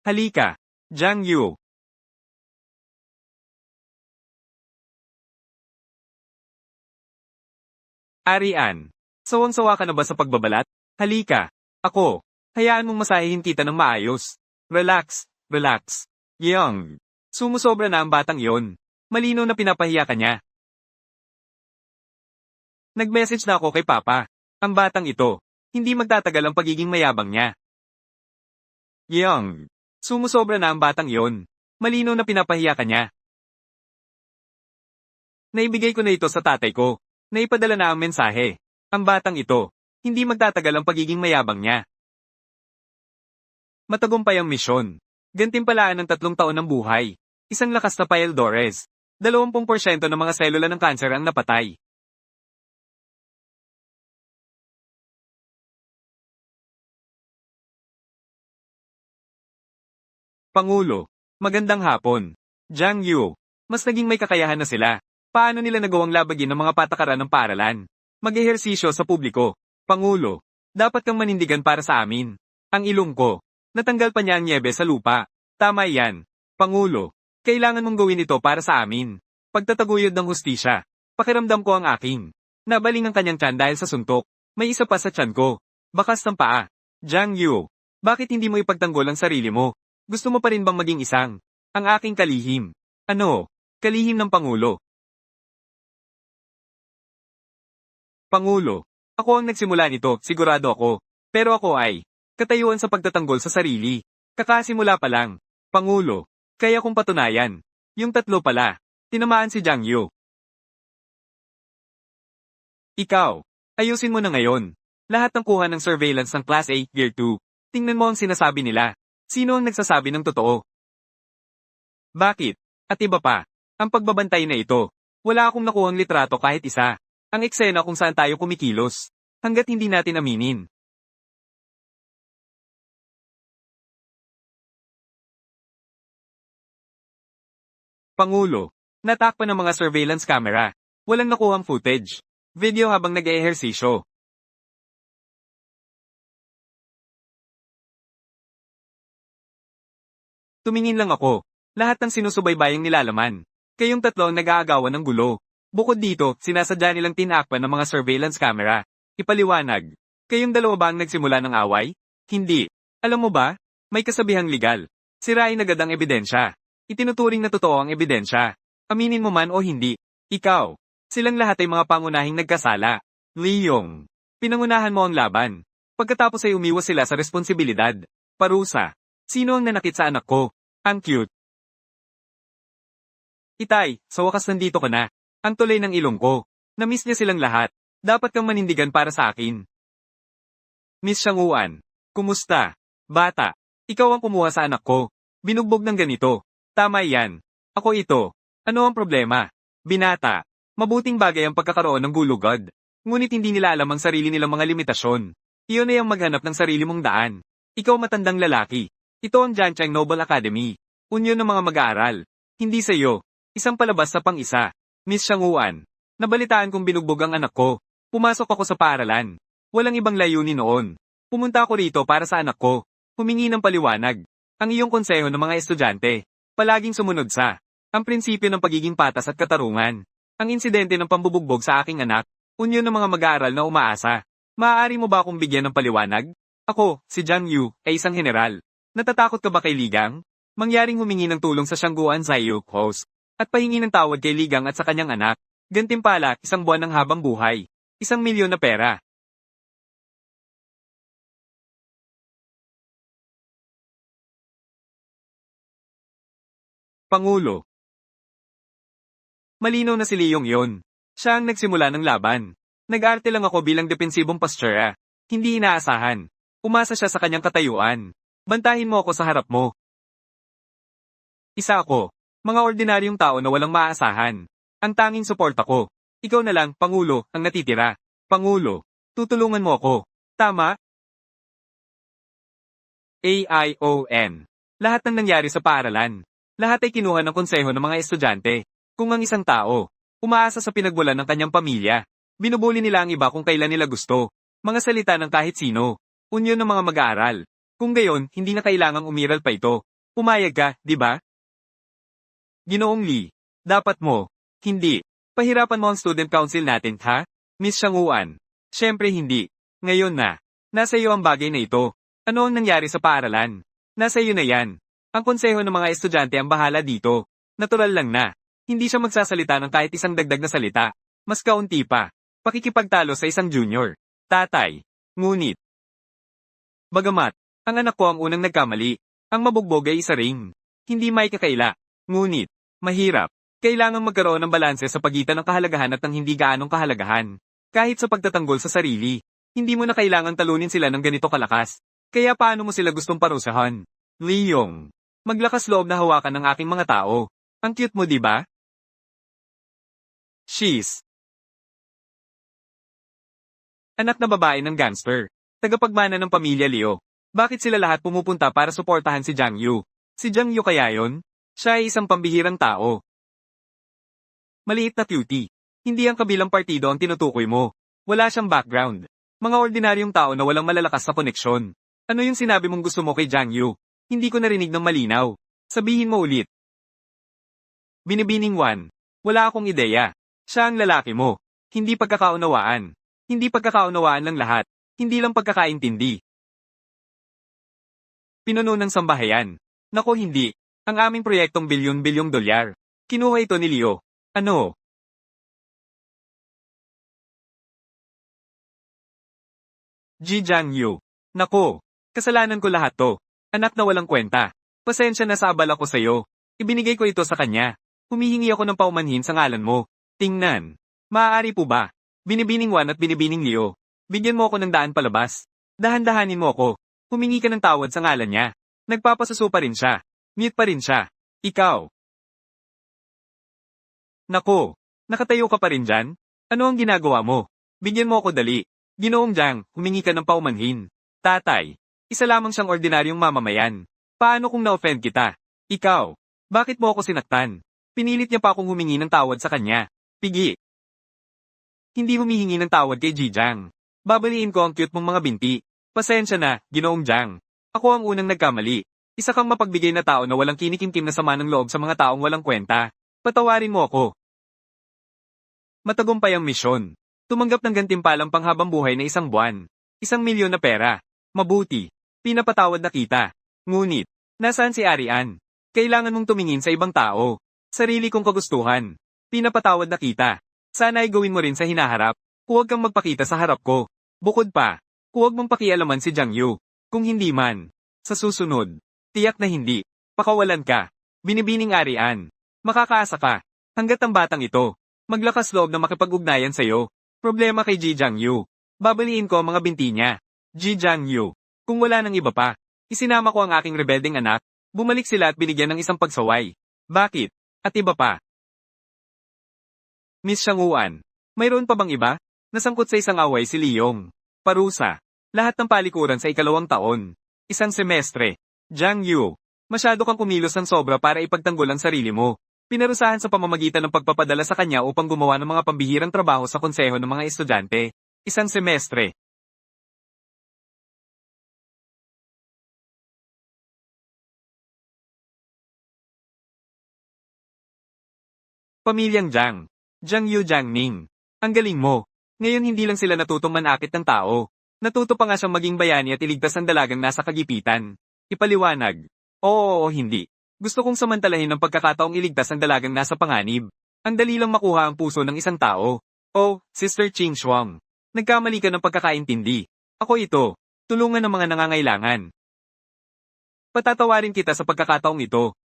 Halika. Jiang Yu. Arian. Sawang-sawa ka na ba sa pagbabalat? Halika. Ako. Hayaan mong masahihin kita ng maayos. Relax. Relax. Young. Sumusobra na ang batang yon. Malino na pinapahiya ka niya. Nag-message na ako kay Papa. Ang batang ito, hindi magtatagal ang pagiging mayabang niya. Young. Sumusobra na ang batang yon. Malino na pinapahiya ka niya. Naibigay ko na ito sa tatay ko. Naipadala na ang mensahe. Ang batang ito, hindi magtatagal ang pagiging mayabang niya. Matagumpay ang misyon. Gantimpalaan ng 3 taon ng buhay. Isang lakas na Paeldores. 20% ng mga selula ng kanser ang napatay. Pangulo. Magandang hapon. Jiang Yu. Mas naging may kakayahan na sila. Paano nila nagawang labagin ang mga patakaran ng paaralan? Mag-ehersisyo sa publiko. Pangulo. Dapat kang manindigan para sa amin. Ang ilong ko. Natanggal pa niya ang nyebe sa lupa. Tama yan. Pangulo. Kailangan mong gawin ito para sa amin. Pagtataguyod ng hustisya. Pakiramdam ko ang aking. Nabaling ang kanyang tiyan dahil sa suntok. May isa pa sa tiyan ko. Bakas ng paa. Jiang Yu. Bakit hindi mo ipagtanggol ang sarili mo? Gusto mo pa rin bang maging isang? Ang aking kalihim. Ano? Kalihim ng Pangulo. Pangulo. Ako ang nagsimula nito, sigurado ako. Pero ako ay katayuan sa pagtatanggol sa sarili. Kakasimula pa lang. Pangulo. Kaya kung patunayan. Yung tatlo pala. Tinamaan si Jiang Yu. Ikaw. Ayusin mo na ngayon. Lahat ng kuha ng surveillance ng Class A, Year 2. Tingnan mo ang sinasabi nila. Sino ang nagsasabi ng totoo? Bakit? At iba pa. Ang pagbabantay na ito. Wala akong nakuhang litrato kahit isa. Ang eksena kung saan tayo kumikilos. Hanggat hindi natin aminin. Pangulo. Natakpan ng mga surveillance camera. Walang nakuhang footage. Video habang nag-eehersisyo. Tumingin lang ako. Lahat ng sinusubaybayang nilalaman. Kayong tatlo ang nag-aagawan ng gulo. Bukod dito, sinasadya nilang tinakpan ng mga surveillance camera. Ipaliwanag. Kayong dalawa ba ang nagsimula ng away? Hindi. Alam mo ba? May kasabihang legal. Sirain agad ang ebidensya. Itinuturing na totoo ang ebidensya. Aminin mo man o hindi. Ikaw. Silang lahat ay mga pangunahing nagkasala. Liyong. Pinangunahan mo ang laban. Pagkatapos ay umiwas sila sa responsibilidad. Parusa. Sino ang nanakit sa anak ko? Ang cute. Itay, sa wakas nandito ka na. Ang tuloy ng ilong ko. Namiss niya silang lahat. Dapat kang manindigan para sa akin. Miss Shanguan. Kumusta? Bata. Ikaw ang kumuha sa anak ko. Binugbog ng ganito. Tama yan. Ako ito. Ano ang problema? Binata. Mabuting bagay ang pagkakaroon ng gulugod. Ngunit hindi nila alam ang sarili nilang mga limitasyon. Iyon ay ang maghanap ng sarili mong daan. Ikaw matandang lalaki. Ito ang Jiancheng Noble Academy. Unyon ng mga mag-aaral. Hindi sa iyo. Isang palabas sa pang-isa. Miss Shanguan. Nabalitaan kong binugbog ang anak ko. Pumasok ako sa paaralan. Walang ibang layunin noon. Pumunta ako rito para sa anak ko. Humingi ng paliwanag. Ang iyong konseho ng mga estudyante. Palaging sumunod sa ang prinsipyo ng pagiging patas at katarungan. Ang insidente ng pambubugbog sa aking anak. Unyon ng mga mag-aaral na umaasa. Maaari mo ba akong bigyan ng paliwanag? Ako, si Jiang Yu, ay isang general. Natatakot ka ba kay Ligang? Mangyaring humingi ng tulong sa Shangguan Zaiyu House. At pahingi ng tawad kay Ligang at sa kanyang anak. Gantimpala, 1 buwan ng habang buhay. 1 milyon na pera. Pangulo. Malinaw na si Leong yon. Siya ang nagsimula ng laban. Nag-arte lang ako bilang depensibong pastura. Hindi inaasahan. Umasa siya sa kanyang katayuan. Bantahin mo ako sa harap mo. Isa ako. Mga ordinaryong tao na walang maaasahan. Ang tanging suporta ko. Ikaw na lang, Pangulo, ang natitira. Pangulo. Tutulungan mo ako. Tama? AION. Lahat ng nangyari sa paaralan. Lahat ay kinuha ng konseho ng mga estudyante. Kung ang isang tao, umaasa sa pinagmulan ng kanyang pamilya, binubuli nila ang iba kung kailan nila gusto. Mga salita ng kahit sino. Unyon ng mga mag-aaral. Kung gayon, hindi na kailangang umiral pa ito. Pumayag ka, di ba? Ginoong Lee. Dapat mo. Hindi. Pahirapan mo ang student council natin, ha? Miss Shanguan. Siyempre hindi. Ngayon na. Nasa iyo ang bagay na ito. Ano ang nangyari sa paaralan? Nasa iyo na yan. Ang konseho ng mga estudyante ang bahala dito. Natural lang na. Hindi siya magsasalita ng kahit isang dagdag na salita. Mas kaunti pa. Pakikipagtalo sa isang junior. Tatay. Ngunit. Bagamat, ang anak ko ang unang nagkamali. Ang mabugbog ay isa ring. Hindi may kakaila. Ngunit, mahirap. Kailangang magkaroon ng balanse sa pagitan ng kahalagahan at ng hindi gaanong kahalagahan. Kahit sa pagtatanggol sa sarili. Hindi mo na kailangang talunin sila ng ganito kalakas. Kaya paano mo sila gustong parusahan? Leong. Maglakas loob na hawakan ng aking mga tao. Ang cute mo, di ba? She's anak na babae ng gangster. Tagapagmana ng pamilya Leo. Bakit sila lahat pumupunta para suportahan si Jiang Yu? Si Jiang Yu kaya yon? Siya ay isang pambihirang tao. Maliit na cutie. Hindi ang kabilang partido ang tinutukoy mo. Wala siyang background. Mga ordinaryong tao na walang malalakas na koneksyon. Ano yung sinabi mong gusto mo kay Jiang Yu? Hindi ko narinig ng malinaw. Sabihin mo ulit. Binibining Wan. Wala akong ideya. Siya ang lalaki mo. Hindi pagkakaunawaan. Hindi pagkakaunawaan ng lahat. Hindi lang pagkakaintindi. Pinuno ng sambahayan. Nako hindi. Ang aming proyektong bilyon-bilyong dolyar. Kinuha ito ni Leo. Ano? Ji Jiang Yu. Nako. Kasalanan ko lahat to. Anak na walang kwenta. Pasensya na sa abala ko sa'yo. Ibinigay ko ito sa kanya. Humihingi ako ng paumanhin sa ngalan mo. Tingnan. Maaari po ba? Binibining Wan at binibining Leo. Bigyan mo ako ng daan palabas. Dahan-dahanin mo ako. Humingi ka ng tawad sa ngalan niya. Nagpapasuso pa rin siya. Mute pa rin siya. Ikaw. Nako. Nakatayo ka pa rin dyan? Ano ang ginagawa mo? Bigyan mo ako dali. Ginoong Jiang, humingi ka ng paumanhin. Tatay. Isa lamang siyang ordinaryong mamamayan. Paano kung na-offend kita? Ikaw. Bakit mo ako sinaktan? Pinilit niya pa akong humingi ng tawad sa kanya. Pigi. Hindi humihingi ng tawad kay Jiang. Babaliin ko ang cute mong mga binti. Pasensya na, Ginoong Jiang. Ako ang unang nagkamali. Isa kang mapagbigay na tao na walang kinikimkim na sama ng loob sa mga taong walang kwenta. Patawarin mo ako. Matagumpay ang misyon. Tumanggap ng gantimpalang panghabang buhay na 1 buwan. 1 milyon na pera. Mabuti. Pinapatawad na kita. Ngunit, nasaan si Arian? Kailangan mong tumingin sa ibang tao. Sarili kong kagustuhan. Pinapatawad na kita. Sana ay gawin mo rin sa hinaharap. Huwag kang magpakita sa harap ko. Bukod pa, huwag mong pakialaman si Jiang Yu. Kung hindi man, sa susunod, tiyak na hindi. Pakawalan ka. Binibining Arian. Makakaasa ka. Hanggat ang batang ito, maglakas loob na makipag-ugnayan sa'yo. Problema kay Ji Jiangyu. Babaliin ko ang mga binti niya. Ji Jiangyu. Kung wala nang iba pa, isinama ko ang aking rebeldeng anak, bumalik sila at binigyan ng isang pagsaway. Bakit? At iba pa. Miss Shanguan. Mayroon pa bang iba? Nasangkot sa isang away si Leong. Parusa. Lahat ng palikuran sa ikalawang taon. Isang semestre. Jiang Yu. Masyado kang kumilos ng sobra para ipagtanggol ang sarili mo. Pinarusahan sa pamamagitan ng pagpapadala sa kanya upang gumawa ng mga pambihirang trabaho sa konseho ng mga estudyante. Isang semestre. Pamilyang Jiang. Jiang Yu Jiangning. Ang galing mo. Ngayon hindi lang sila natutong manakit ng tao. Natuto pa nga siyang maging bayani at iligtas ang dalagang nasa kagipitan. Ipaliwanag. Oo, hindi. Gusto kong samantalahin ang pagkakataong iligtas ang dalagang nasa panganib. Ang dali lang makuha ang puso ng isang tao. Oh, Sister Ching Shuang. Nagkamali ka ng pagkakaintindi. Ako ito. Tulungan ng mga nangangailangan. Patatawarin kita sa pagkakataong ito.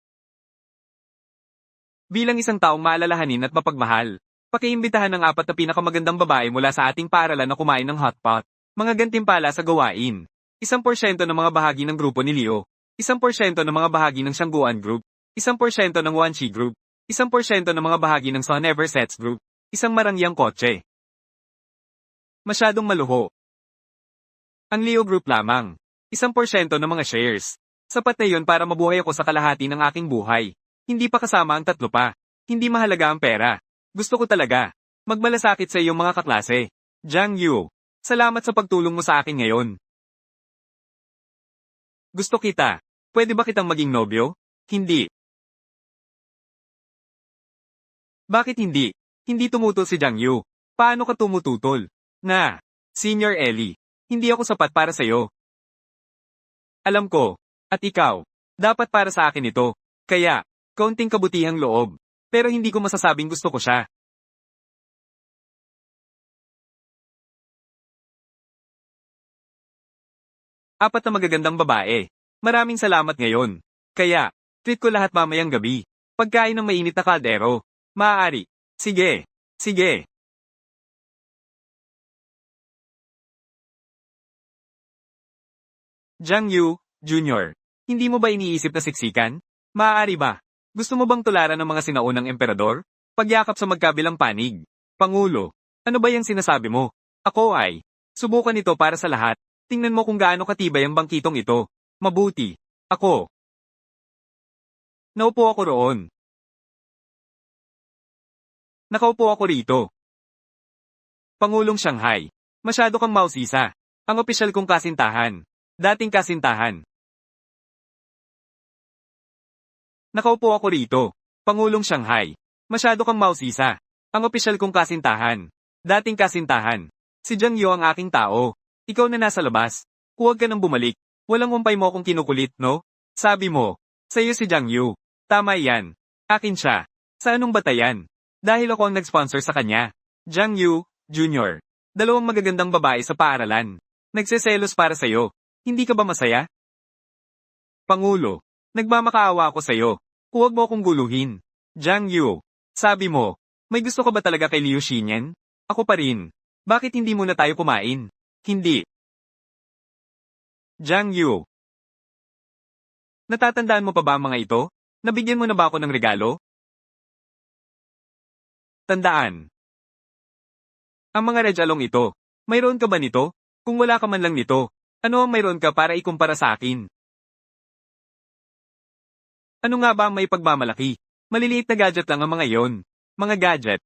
Bilang isang taong maalalahanin at mapagmahal, pakiimbitahan ng 4 na pinakamagandang babae mula sa ating paaralan na kumain ng hot pot. Mga gantimpala sa gawain. 1% ng mga bahagi ng grupo ni Leo. 1% ng mga bahagi ng Shangguan Group. 1% ng Wanshi Group. 1% ng mga bahagi ng Son Never Sets Group. Isang marangyang kotse. Masyadong maluho. Ang Leo Group lamang. 1% ng mga shares. Sapat na yun para mabuhay ako sa kalahati ng aking buhay. Hindi pa kasama ang 3 pa. Hindi mahalaga ang pera. Gusto ko talaga. Magmalasakit sa iyong mga kaklase. Jiang Yu. Salamat sa pagtulong mo sa akin ngayon. Gusto kita. Pwede ba kitang maging nobyo? Hindi. Bakit hindi? Hindi tumutol si Jiang Yu. Paano ka tumututol? Senior Ellie. Hindi ako sapat para sa'yo. Alam ko. At ikaw. Dapat para sa akin ito. Kaya, kaunting kabutihang loob. Pero hindi ko masasabing gusto ko siya. Apat na magagandang babae. Maraming salamat ngayon. Kaya, treat ko lahat mamayang gabi. Pagkain ng mainit na kaldero. Maaari. Sige. Sige. Jiang Yu, Jr. Hindi mo ba iniisip na siksikan? Maaari ba? Gusto mo bang tularan ng mga sinaunang emperador? Pagyakap sa magkabilang panig. Pangulo. Ano ba yung sinasabi mo? Ako ay. Subukan ito para sa lahat. Tingnan mo kung gaano katibay ang bangkitong ito. Mabuti. Ako. Naupo ako roon. Nakaupo ako rito. Pangulong Shanghai. Masyado kang mausisa. Ang opisyal kong kasintahan. Dating kasintahan. Nakaupo ako rito. Pangulong Shanghai. Masyado kang mausisa. Ang opisyal kong kasintahan. Dating kasintahan. Si Jiang Yu ang aking tao. Ikaw na nasa labas. Huwag ka nang bumalik. Walang umpay mo akong kinukulit, no? Sabi mo. Sa'yo si Jiang Yu. Tama yan. Akin siya. Sa anong batayan? Dahil ako ang nag-sponsor sa kanya. Jiang Yu, Jr. 2 magagandang babae sa paaralan. Nagseselos para sa'yo. Hindi ka ba masaya? Pangulo. Nagmamakaawa ako sa'yo. Huwag mo akong guluhin. Jiang Yu. Sabi mo. May gusto ka ba talaga kay Liu Xinyan? Ako pa rin. Bakit hindi muna tayo kumain? Hindi. Jiang Yu. Natatandaan mo pa ba ang mga ito? Nabigyan mo na ba ako ng regalo? Tandaan. Ang mga regalong ito. Mayroon ka ba nito? Kung wala ka man lang nito, ano ang mayroon ka para ikumpara sa akin? Ano nga ba ang may pagmamalaki? Maliliit na gadget lang ang mga iyon. Mga gadget.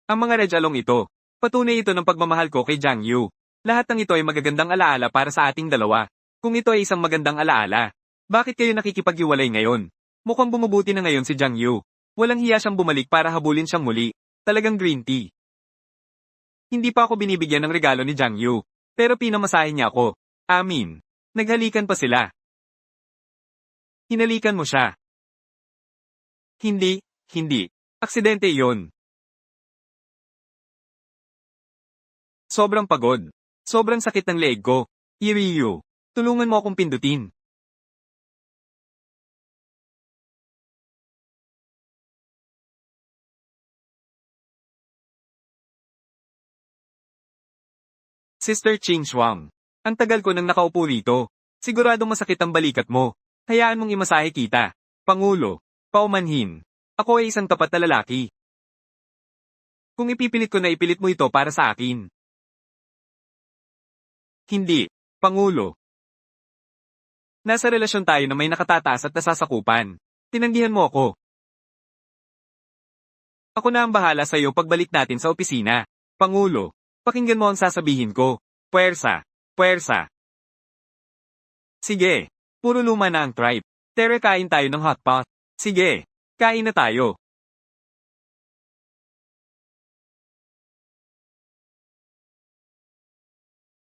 Ang mga regalong ito. Patunay ito ng pagmamahal ko kay Jiang Yu. Lahat ng ito ay magagandang alaala para sa ating dalawa. Kung ito ay isang magandang alaala, bakit kayo nakikipaghiwalay ngayon? Mukhang bumubuti na ngayon si Jiang Yu. Walang hiya siyang bumalik para habulin siyang muli. Talagang green tea. Hindi pa ako binibigyan ng regalo ni Jiang Yu. Pero pinamasahin niya ako. Amin. Naghalikan pa sila. Hinalikan mo siya. Hindi, hindi. Aksidente iyon. Sobrang pagod. Sobrang sakit ng leeg ko. Iriyu. Tulungan mo akong pindutin. Sister Ching Shuang. Ang tagal ko nang nakaupo rito. Siguradong masakit ang balikat mo. Hayaan mong imasahe kita. Pangulo. Paumanhin. Ako ay isang tapat na lalaki. Kung ipipilit ko na ipilit mo ito para sa akin. Hindi. Pangulo. Nasa relasyon tayo na may nakatataas at nasasakupan. Tinanggihan mo ako. Ako na ang bahala sa iyo pagbalik natin sa opisina. Pangulo. Pakinggan mo ang sasabihin ko. Puwersa. Puwersa. Sige. Puro luma na ang tribe. Tere, kain tayo ng hotpot. Sige. Kain na tayo.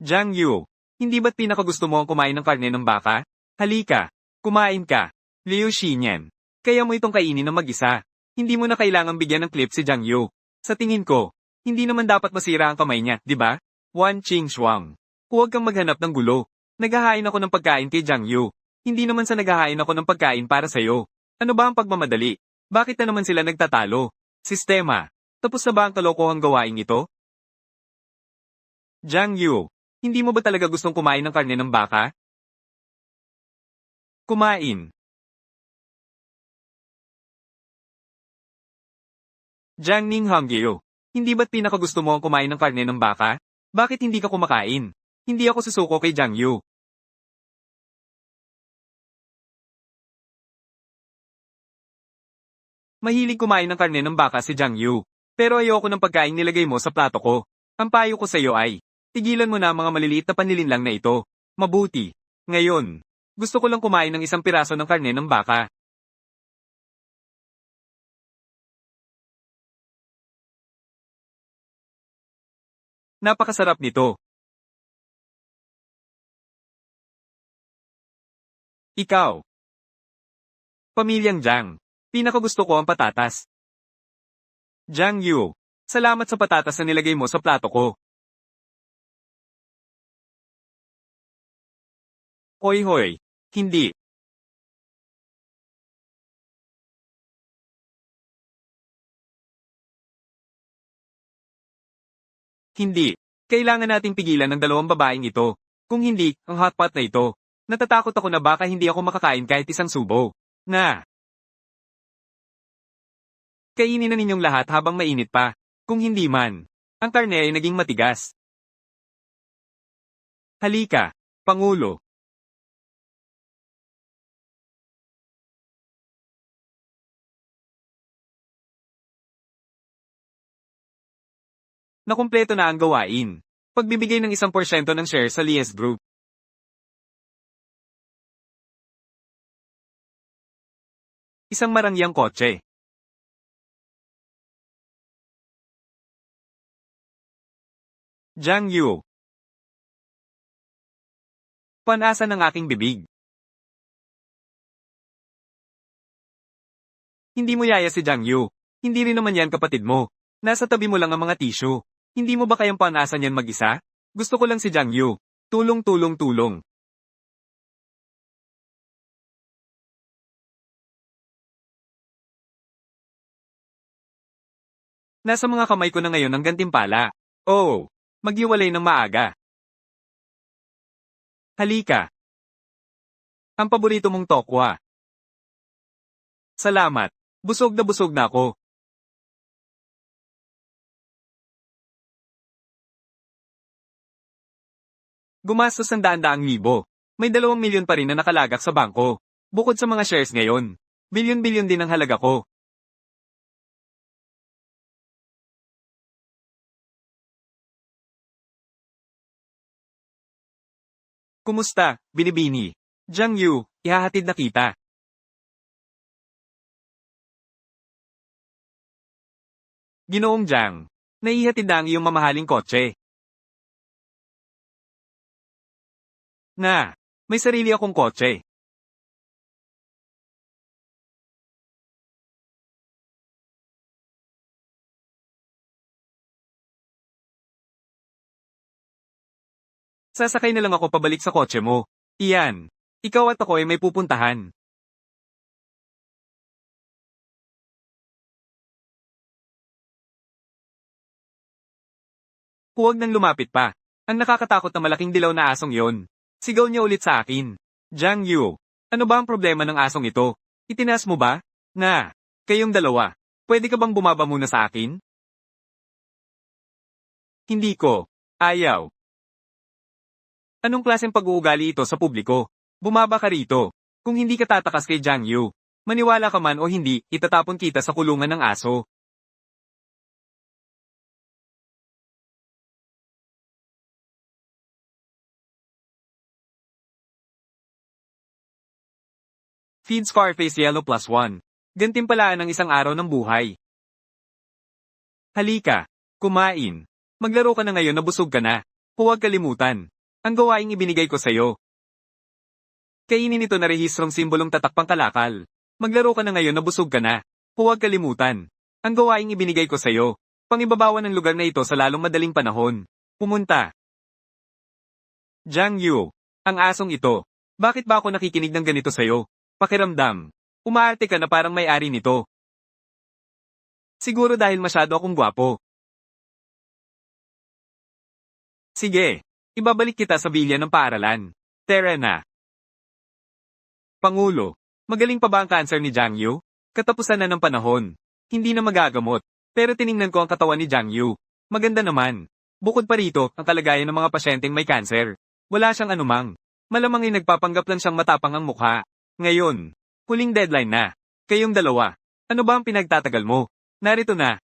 Jiang Yu. Hindi ba't pinakagusto mo ang kumain ng karne ng baka? Halika. Kumain ka. Liu Xinyan. Kaya mo itong kainin ng mag-isa. Hindi mo na kailangang bigyan ng clip si Jiang Yu. Sa tingin ko, hindi naman dapat masira ang kamay niya, di ba? Wan Qing Shuang. Huwag kang maghanap ng gulo. Naghahain ako ng pagkain kay Jiang Yu. Hindi naman sa naghahain ako ng pagkain para sa'yo. Ano ba ang pagmamadali? Bakit na naman sila nagtatalo? Sistema. Tapos na ba ang kalokohang gawain ito? Jiang Yu. Hindi mo ba talaga gustong kumain ng karne ng baka? Kumain. Jiang Ninghangyo. Hindi ba't pinakagusto mo ang kumain ng karne ng baka? Bakit hindi ka kumakain? Hindi ako susuko kay Jiang Yu. Mahilig kumain ng karne ng baka si Jiang Yu. Pero ayoko ng pagkain nilagay mo sa plato ko. Ang payo ko sa iyo ay, tigilan mo na ang mga maliliit na panlilinlang na ito. Mabuti. Ngayon, gusto ko lang kumain ng isang piraso ng karne ng baka. Napakasarap nito. Ikaw. Pamilyang Jiang. Pinakagusto ko ang patatas. Jiang Yu. Salamat sa patatas na nilagay mo sa plato ko. Hoy hoy. Hindi. Hindi. Kailangan nating pigilan ng dalawang babaeng ito. Kung hindi, ang hotpot na ito. Natatakot ako na baka hindi ako makakain kahit isang subo. Na. Kainin na ninyong lahat habang mainit pa. Kung hindi man. Ang karne ay naging matigas. Halika. Pangulo. Nakumpleto na ang gawain. Pagbibigay ng 1% ng share sa Lies Group. Isang marangyang kotse. Jiang Yu. Panasa ng aking bibig. Hindi mo yaya si Jiang Yu. Hindi rin naman yan kapatid mo. Nasa tabi mo lang ang mga tissue. Hindi mo ba kayang panasa niyan mag-isa? Gusto ko lang si Jiang Yu. Tulong tulong tulong. Nasa mga kamay ko na ngayon ang gantimpala. Oo. Maghiwalay ng maaga. Halika. Ang paborito mong tokwa. Salamat. Busog na ako. Gumastos ng daan-daang libo. May 2 milyon pa rin na nakalagak sa bangko. Bukod sa mga shares ngayon. Bilyon-bilyon din ang halaga ko. Kumusta, Binibini? Jiang Yu, ihahatid na kita. Ginoong Jiang. Naihatid na ang iyong mamahaling kotse. Na, may sarili akong kotse. Sasakay na lang ako pabalik sa kotse mo. Iyan. Ikaw at ako ay may pupuntahan. Huwag nang lumapit pa. Ang nakakatakot na malaking dilaw na asong yon. Sigaw niya ulit sa akin. Jiang Yu, ano ba ang problema ng asong ito? Itinaas mo ba? Na, kayong dalawa, pwede ka bang bumaba muna sa akin? Hindi ko. Ayaw. Anong klaseng pag-uugali ito sa publiko? Bumaba ka rito. Kung hindi ka tatakas kay Jiang Yu, maniwala ka man o hindi, itatapon kita sa kulungan ng aso. Feed Scarface Yellow +1. Gantimpalaan ng isang araw ng buhay. Halika. Kumain. Maglaro ka na ngayon na busog ka na. Huwag kalimutan. Ang gawaing ibinigay ko sa'yo. Kainin ito na rehistrong simbolong tatak pangkalakal. Maglaro ka na ngayon na busog ka na. Huwag kalimutan. Ang gawaing ibinigay ko sa'yo. Pangibabawan ng lugar na ito sa lalong madaling panahon. Pumunta. Jiang Yu. Ang asong ito. Bakit ba ako nakikinig ng ganito sa'yo? Pakiramdam. Umaarte ka na parang may-ari nito. Siguro dahil masyado akong gwapo. Sige. Ibabalik kita sa bilya ng paaralan. Tara na. Pangulo. Magaling pa ba ang cancer ni Jiang Yu? Katapusan na ng panahon. Hindi na magagamot. Pero tiningnan ko ang katawan ni Jiang Yu. Maganda naman. Bukod pa rito, ang kalagayan ng mga pasyenteng may cancer. Wala siyang anumang. Malamang ay nagpapanggap lang siyang matapang ang mukha. Ngayon. Huling deadline na. Kayong dalawa. Ano ba ang pinagtatagal mo? Narito na.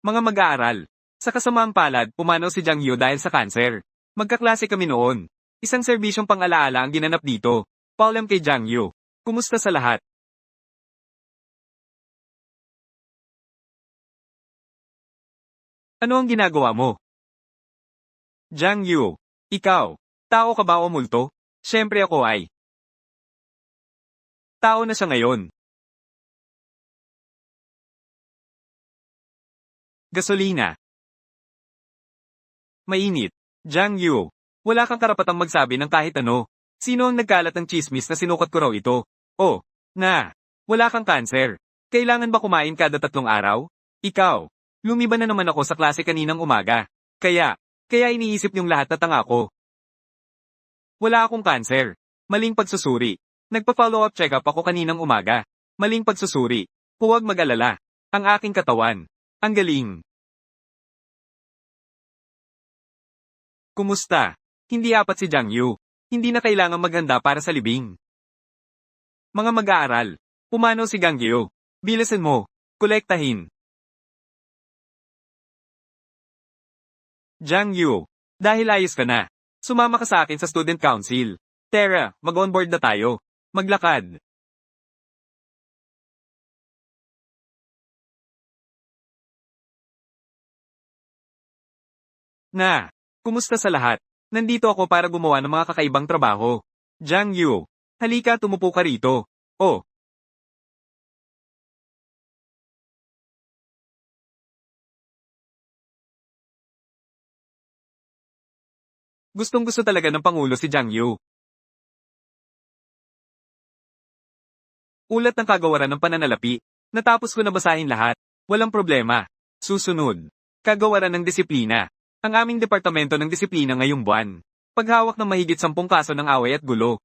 Mga mag-aaral. Sa kasamaang palad, pumanaw si Jiang Yu dahil sa cancer. Magkaklase kami noon. Isang serbisyong pang-alaala ang ginanap dito. Paalam kay Jiang Yu. Kumusta sa lahat? Ano ang ginagawa mo? Jiang Yu. Ikaw. Tao ka ba o multo? Siyempre ako ay. Tao na siya ngayon. Gasolina. Mainit. Jiang Yu. Wala kang karapatang magsabi ng kahit ano. Sino ang nagkalat ng chismis na sinukat ko raw ito? Oh, na. Wala kang cancer. Kailangan ba kumain kada 3 araw? Ikaw. Lumiban na naman ako sa klase kaninang umaga. Kaya iniisip niyong lahat na tanga ko. Wala akong cancer. Maling pagsusuri. Nagpa-follow up check-up ako kaninang umaga. Maling pagsusuri. Huwag mag-alala. Ang aking katawan. Ang galing. Kumusta? Hindi apat si Jiang Yu. Hindi na kailangang maghanda para sa libing. Mga mag-aaral. Pumanaw si Jiang Yu. Bilasan mo. Kolektahin. Jiang Yu. Dahil ayos ka na. Sumama ka sa akin sa student council. Tara, mag-onboard na tayo. Maglakad. Na. Kumusta sa lahat? Nandito ako para gumawa ng mga kakaibang trabaho. Jiang Yu. Halika, tumupo ka rito. Oh. Gustong-gusto talaga ng Pangulo si Jiang Yu. Ulat ng kagawaran ng pananalapi. Natapos ko na basahin lahat. Walang problema. Susunod. Kagawaran ng disiplina. Ang aming departamento ng disiplina ngayong buwan. Paghawak ng mahigit 10 kaso ng away at gulo.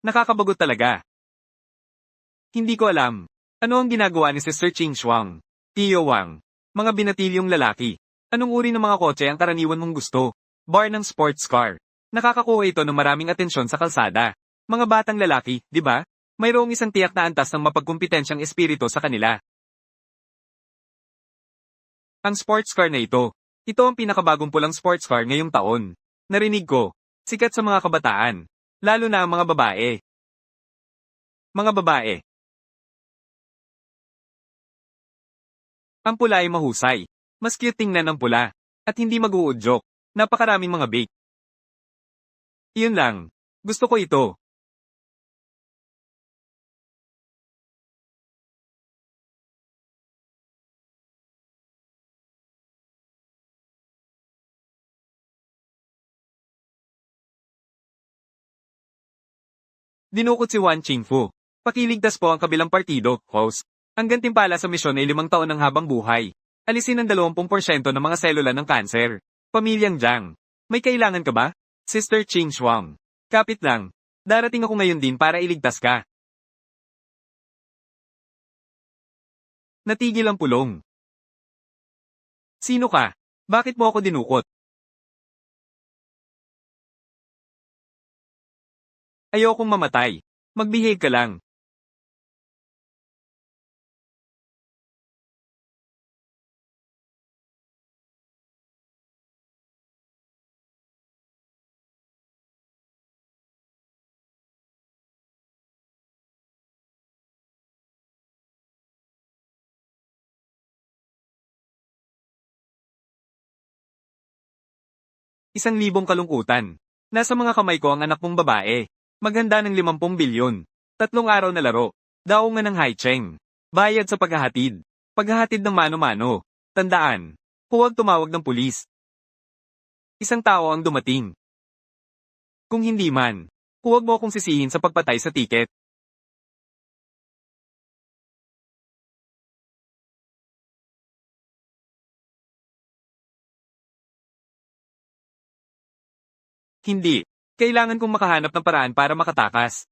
Nakakabagot talaga. Hindi ko alam. Ano ang ginagawa ni Sister Ching Shuang? Tio Wang. Mga binatilyong lalaki. Anong uri ng mga kotse ang karaniwan mong gusto? Bar ng sports car. Nakakakuha ito ng maraming atensyon sa kalsada. Mga batang lalaki, di ba? Mayroong isang tiyak na antas ng mapagkumpetensyang espiritu sa kanila. Ang sports car na ito. Ito ang pinakabagong pulang sports car ngayong taon. Narinig ko. Sikat sa mga kabataan. Lalo na ang mga babae. Mga babae. Ang pula ay mahusay. Mas cute tingnan ng pula. At hindi mag-uudyok. Napakaraming mga bake. Iyon lang. Gusto ko ito. Dinukot si Wan Qingfu. Pakiligtas po ang kabilang partido, host. Ang gantimpala sa misyon ay 5 taon ng habang buhay. Alisin ang 20% ng mga selula ng kanser. Pamilyang Jiang. May kailangan ka ba? Sister Qing Shuang. Kapit lang. Darating ako ngayon din para iligtas ka. Natigil ang pulong. Sino ka? Bakit mo ako dinukot? Ayokong mamatay. Magbihave ka lang. ₱1,000 kalungkutan. Nasa mga kamay ko ang anak mong babae. Maghanda ng 50 bilyon. 3 araw na laro. Daungan ng Haicheng. Bayad sa paghahatid. Paghahatid ng mano-mano. Tandaan. Huwag tumawag ng pulis. Isang tao ang dumating. Kung hindi man, huwag mo akong sisihin sa pagpatay sa tiket. Hindi. Kailangan kong makahanap ng paraan para makatakas.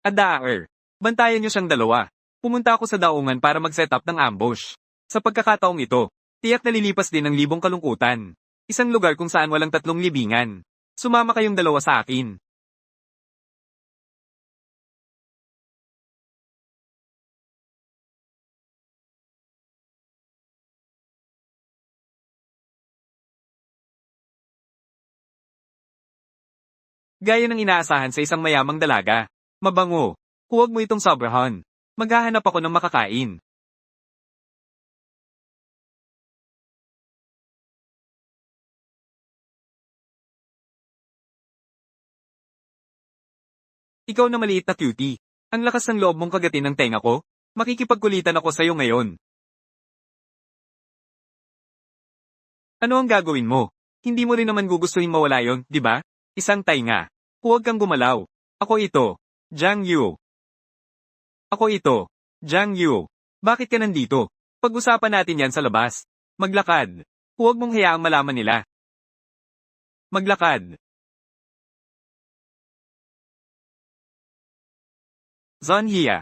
Adaar. Bantayan niyo siyang dalawa. Pumunta ako sa daungan para mag-set up ng ambush. Sa pagkakataong ito, tiyak na lilipas din ang 1,000 kalungkutan. Isang lugar kung saan walang 3 libingan. Sumama kayong dalawa sa akin. Gaya ng inaasahan sa isang mayamang dalaga. Mabango. Huwag mo itong sobrahan. Maghahanap ako ng makakain. Ikaw na maliit na cutie. Ang lakas ng loob mong kagatin ng tenga ko. Makikipagkulitan ako sa'yo ngayon. Ano ang gagawin mo? Hindi mo rin naman gugustuhin mawala yon, di ba? Isang tainga. Huwag kang gumalaw. Ako ito. Jiang Yu. Ako ito. Jiang Yu. Bakit ka nandito? Pag-usapan natin yan sa labas. Maglakad. Huwag mong hayaang malaman nila. Maglakad. Zonhia.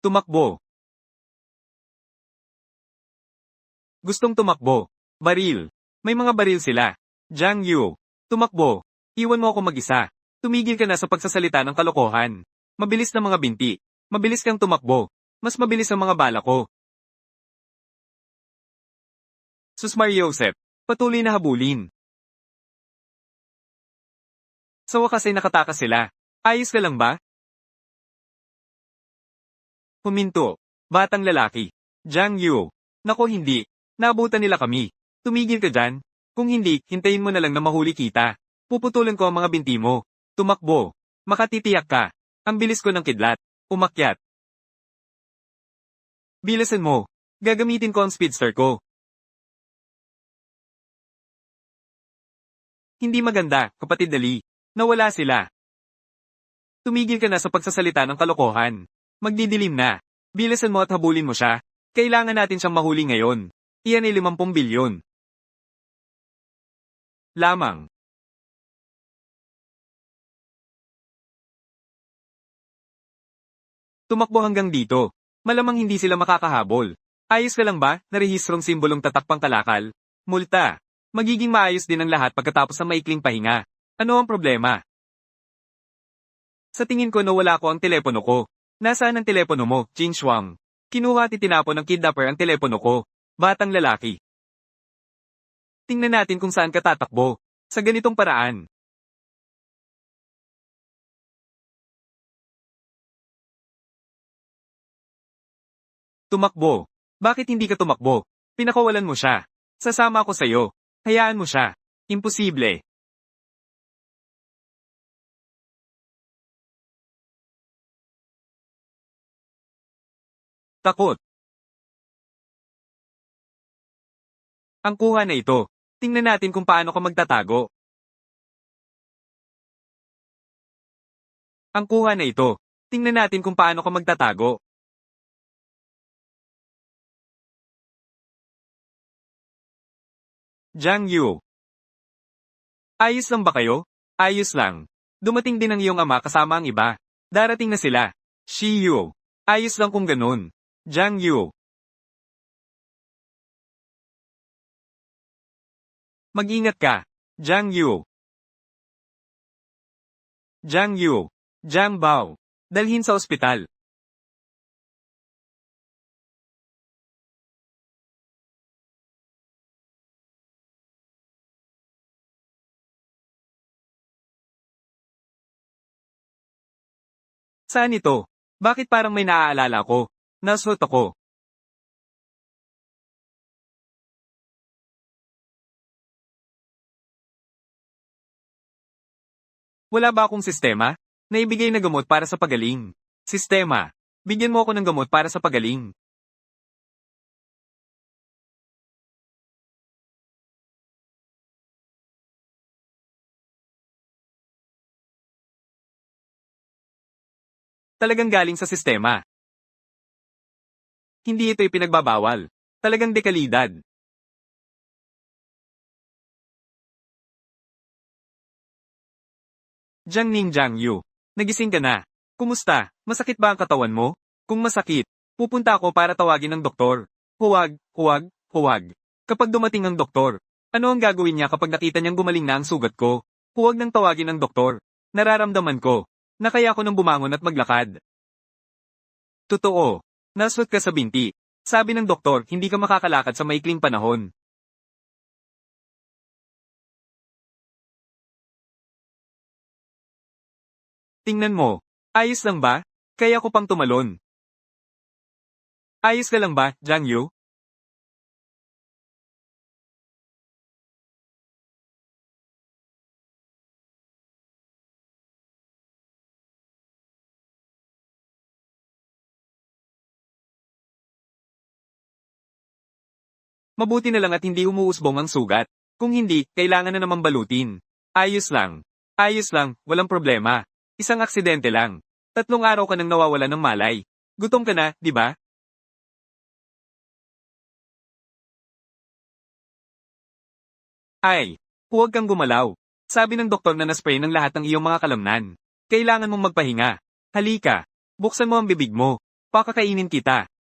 Tumakbo. Gustong tumakbo. Baril. May mga baril sila. Jiang Yu. Tumakbo. Iwan mo ako mag-isa. Tumigil ka na sa pagsasalita ng kalokohan. Mabilis na mga binti. Mabilis kang tumakbo. Mas mabilis ang mga bala ko. Susmar Yosef. Patuloy na habulin. Sa wakas ay nakatakas sila. Ayos ka lang ba? Huminto. Batang lalaki. Jiang Yu. Nako hindi. Naabutan nila kami. Tumigil ka dyan. Kung hindi, hintayin mo na lang na mahuli kita. Puputulan ko ang mga binti mo. Tumakbo. Makatitiyak ka. Ang bilis ko ng kidlat. Umakyat. Bilisan mo. Gagamitin ko ang speedster ko. Hindi maganda, kapatid Dali. Nawala sila. Tumigil ka na sa pagsasalita ng kalokohan. Magdidilim na. Bilisan mo at habulin mo siya. Kailangan natin siyang mahuli ngayon. Iyan ay 50 bilyon. Lamang. Tumakbo hanggang dito. Malamang hindi sila makakahabol. Ayos ka lang ba, narehistrong simbolong tatakpang kalakal? Multa. Magiging maayos din ang lahat pagkatapos ng maikling pahinga. Ano ang problema? Sa tingin ko nawala ko ang telepono ko. Nasaan ang telepono mo, Qin Shuang? Kinuha at itinapon ng kidnapper ang telepono ko. Batang lalaki. Tingnan natin kung saan ka tatakbo. Sa ganitong paraan. Tumakbo. Bakit hindi ka tumakbo? Pinakawalan mo siya. Sasama ako sa'yo. Hayaan mo siya. Imposible. Takot. Ang kuha na ito. Tingnan natin kung paano ka magtatago. Ang kuha na ito. Tingnan natin kung paano ka magtatago. Jiang Yu. Ayos lang ba kayo? Ayos lang. Dumating din ang iyong ama kasama ang iba. Darating na sila. Shi Yu. Ayos lang kung ganun. Jiang Yu. Mag-ingat ka. Jiang Yu. Jiang Yu. Jiang Bao. Dalhin sa ospital. Saan ito? Bakit parang may naaalala ko? Nasot ako. Wala ba akong sistema? Naibigay na gamot para sa pagaling. Sistema. Bigyan mo ako ng gamot para sa pagaling. Talagang galing sa sistema. Hindi ito ipinagbabawal. Talagang dekalidad. Jiang Ning Jiang Yu. Nagising ka na. Kumusta? Masakit ba ang katawan mo? Kung masakit, pupunta ako para tawagin ng doktor. Huwag, huwag, huwag. Kapag dumating ang doktor, ano ang gagawin niya kapag nakita niyang gumaling na ang sugat ko? Huwag nang tawagin ng doktor. Nararamdaman ko na kaya ko nang bumangon at maglakad. Totoo. Naswat ka sa binti. Sabi ng doktor, hindi ka makakalakad sa maikling panahon. Tingnan mo. Ayos lang ba? Kaya ko pang tumalon. Ayos ka lang ba, Jiang Yu? Mabuti na lang at hindi umuusbong ang sugat. Kung hindi, kailangan na naman balutin. Ayos lang. Ayos lang, walang problema. Isang aksidente lang. 3 araw ka nang nawawala ng malay. Gutom ka na, di ba? Ay, huwag kang gumalaw. Sabi ng doktor na naspray ng lahat ng iyong mga kalamnan. Kailangan mong magpahinga. Halika. Buksan mo ang bibig mo. Pakakainin kita.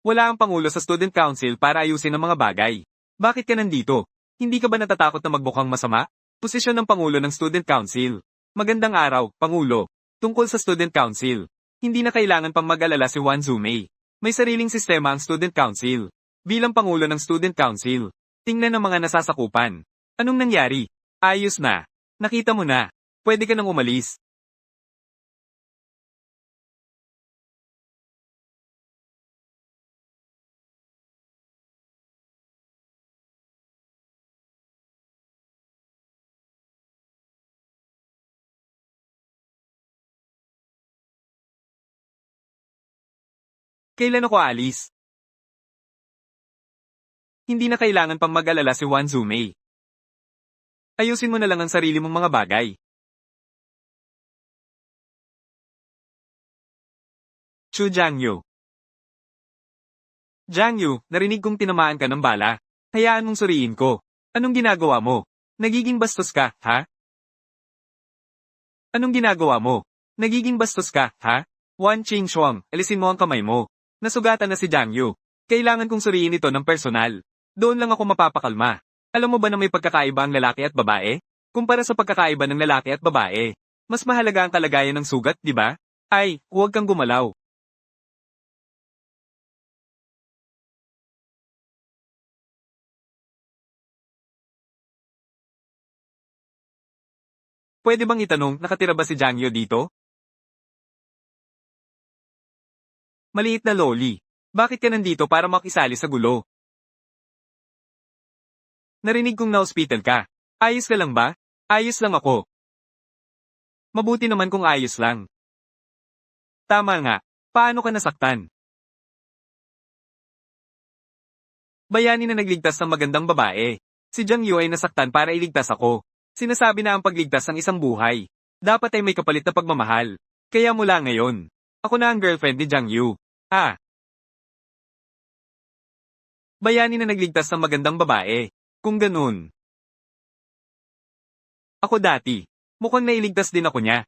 Wala ang pangulo sa student council para ayusin ang mga bagay. Bakit ka nandito? Hindi ka ba natatakot na magbukhang masama? Posisyon ng pangulo ng student council. Magandang araw, pangulo. Tungkol sa student council. Hindi na kailangan pang mag-alala si Wan Zumei. May sariling sistema ang student council. Bilang pangulo ng student council, tingnan ang mga nasasakupan. Anong nangyari? Ayos na. Nakita mo na. Pwede ka nang umalis. Kailan ako aalis? Hindi na kailangan pang mag-alala si Wan Zumei. Ayusin mo na lang ang sarili mong mga bagay. Chu Jiangyu. Jiangyu, narinig kong tinamaan ka ng bala. Hayaan mong suriin ko. Anong ginagawa mo? Nagiging bastos ka, ha? Anong ginagawa mo? Nagiging bastos ka, ha? Wan Qingxuang, alisin mo ang kamay mo. Nasugatan na si Jiangyu. Kailangan kong suriin ito ng personal. Doon lang ako mapapakalma. Alam mo ba na may pagkakaiba ang lalaki at babae? Kumpara sa pagkakaiba ng lalaki at babae, mas mahalaga ang kalagayan ng sugat, di ba? Ay, huwag kang gumalaw. Pwede bang itanong, nakatira ba si Jangyo dito? Maliit na loli. Bakit ka nandito para makisali sa gulo? Narinig kong na-hospital ka. Ayos ka lang ba? Ayos lang ako. Mabuti naman kung ayos lang. Tama nga. Paano ka nasaktan? Bayani na nagligtas ng magandang babae. Si Jangyo ay nasaktan para iligtas ako. Sinasabi na ang pagligtas ng isang buhay. Dapat ay may kapalit na pagmamahal. Kaya mula ngayon, ako na ang girlfriend ni Jangyo. Ah, bayani na nagligtas ng magandang babae. Kung ganun, ako dati. Mukhang nailigtas din ako niya.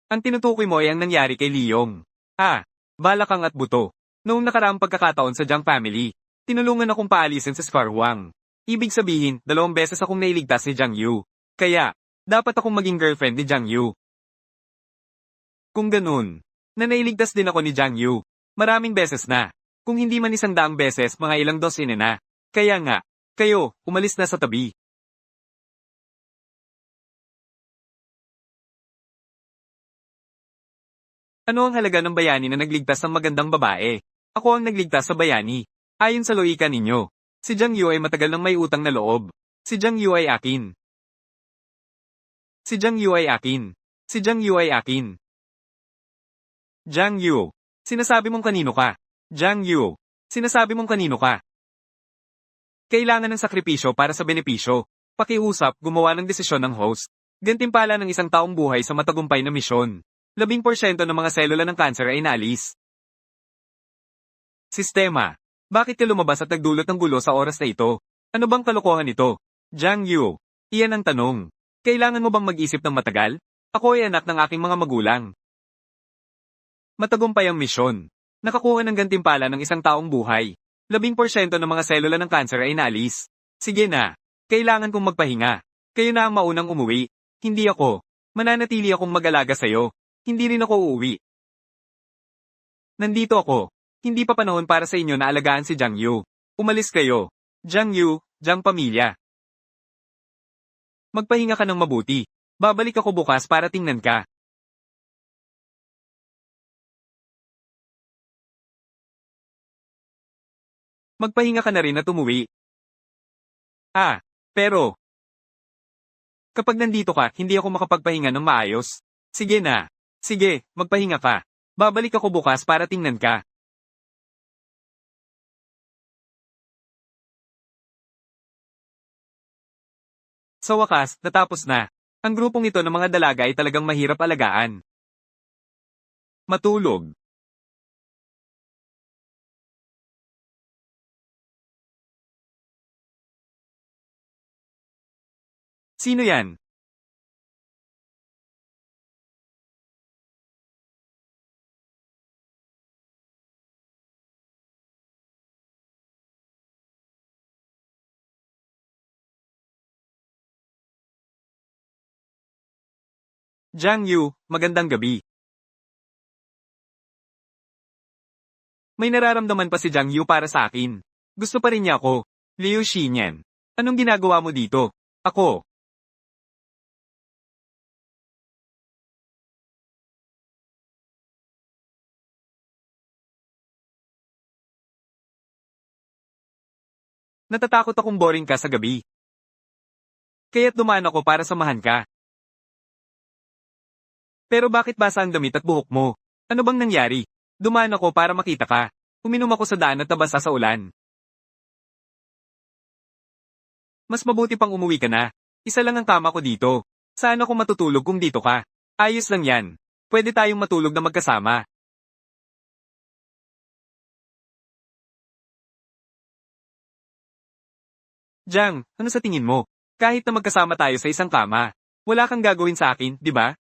Ang tinutukoy mo ay ang nangyari kay Leong. Ah, balakang at buto. Noong nakaraang pagkakataon sa Jiang family, tinulungan akong paalisin sa Scarwang. Ibig sabihin, 2 beses akong nailigtas ni Jiang Yu. Kaya, dapat akong maging girlfriend ni Jiang Yu. Kung ganun, na nailigtas din ako ni Jiang Yu. Maraming beses na. Kung hindi man 100 beses, mga ilang dosine na. Kaya nga, kayo, umalis na sa tabi. Ano ang halaga ng bayani na nagligtas ng magandang babae? Ako ang nagligtas sa bayani. Ayon sa loika ninyo, si Jiang Yu ay matagal nang may utang na loob. Si Jiang Yu ay akin. Si Jiang Yu ay akin. Si Jiang Yu ay akin. Jiang Yu. Sinasabi mong kanino ka? Jiang Yu. Sinasabi mong kanino ka? Kailangan ng sakripisyo para sa benepisyo. Pakiusap, gumawa ng desisyon ng host. Gantimpala ng isang taong buhay sa matagumpay na misyon. 10% ng mga selula ng kanser ay naalis. Sistema. Bakit ka lumabas at nagdulot ng gulo sa oras na ito? Ano bang kalokohan ito? Jiang Yu. Iyan ang tanong. Kailangan mo bang mag-isip ng matagal? Ako ay anak ng aking mga magulang. Matagumpay ang misyon. Nakakuha ng gantimpala ng isang taong buhay. 10% ng mga selula ng kanser ay naalis. Sige na. Kailangan kong magpahinga. Kayo na ang maunang umuwi. Hindi ako. Mananatili akong mag-alaga sa'yo. Hindi rin ako uuwi. Nandito ako. Hindi pa panahon para sa inyo na alagaan si Jiang Yu. Umalis kayo. Jiang Yu, Jiang pamilya. Magpahinga ka ng mabuti. Babalik ako bukas para tingnan ka. Magpahinga ka na rin at umuwi. Ah, pero, kapag nandito ka, hindi ako makapagpahinga ng maayos. Sige na. Sige, magpahinga ka. Babalik ako bukas para tingnan ka. Sa wakas, natapos na. Ang grupong ito ng mga dalaga ay talagang mahirap alagaan. Matulog. Sino yan? Jiang Yu, magandang gabi. May nararamdaman pa si Jiang Yu para sa akin. Gusto pa rin niya ako. Liu Xinyan. Anong ginagawa mo dito? Ako. Natatakot akong boring ka sa gabi. Kaya't dumaan ako para samahan ka. Pero bakit basa ang damit at buhok mo? Ano bang nangyari? Dumaan ako para makita ka. Uminom ako sa daan at nabasa sa ulan. Mas mabuti pang umuwi ka na. Isa lang ang kama ko dito. Saan ako matutulog kung dito ka? Ayos lang yan. Pwede tayong matulog na magkasama. Jiang, ano sa tingin mo? Kahit na magkasama tayo sa isang kama, wala kang gagawin sa akin, di ba?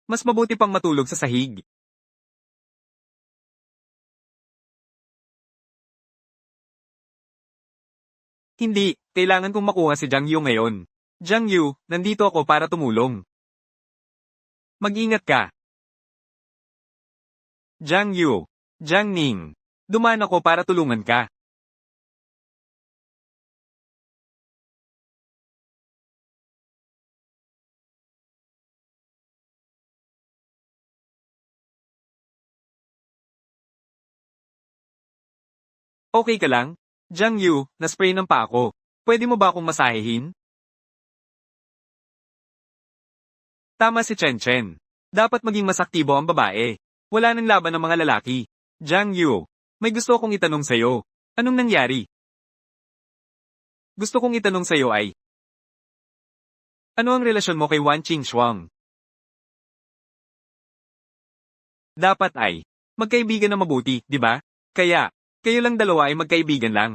Mas mabuti pang matulog sa sahig. Hindi, kailangan kong makuha si Jiang Yu ngayon. Jiang Yu, nandito ako para tumulong. Mag-ingat ka. Jiang Yu. Jiang Ning. Dumaan ako para tulungan ka. Okay ka lang? Jiang Yu, na-spray ng pa ako. Pwede mo ba akong masahehin? Tama si Chen Chen. Dapat maging mas aktibo ang babae. Wala nang laban ng mga lalaki. Jiang Yu, may gusto akong itanong sa'yo. Anong nangyari? Gusto kong itanong sa'yo ay, ano ang relasyon mo kay Wan Qingxuang? Dapat ay, magkaibigan na mabuti, di ba? Kaya, kayo lang dalawa ay magkaibigan lang.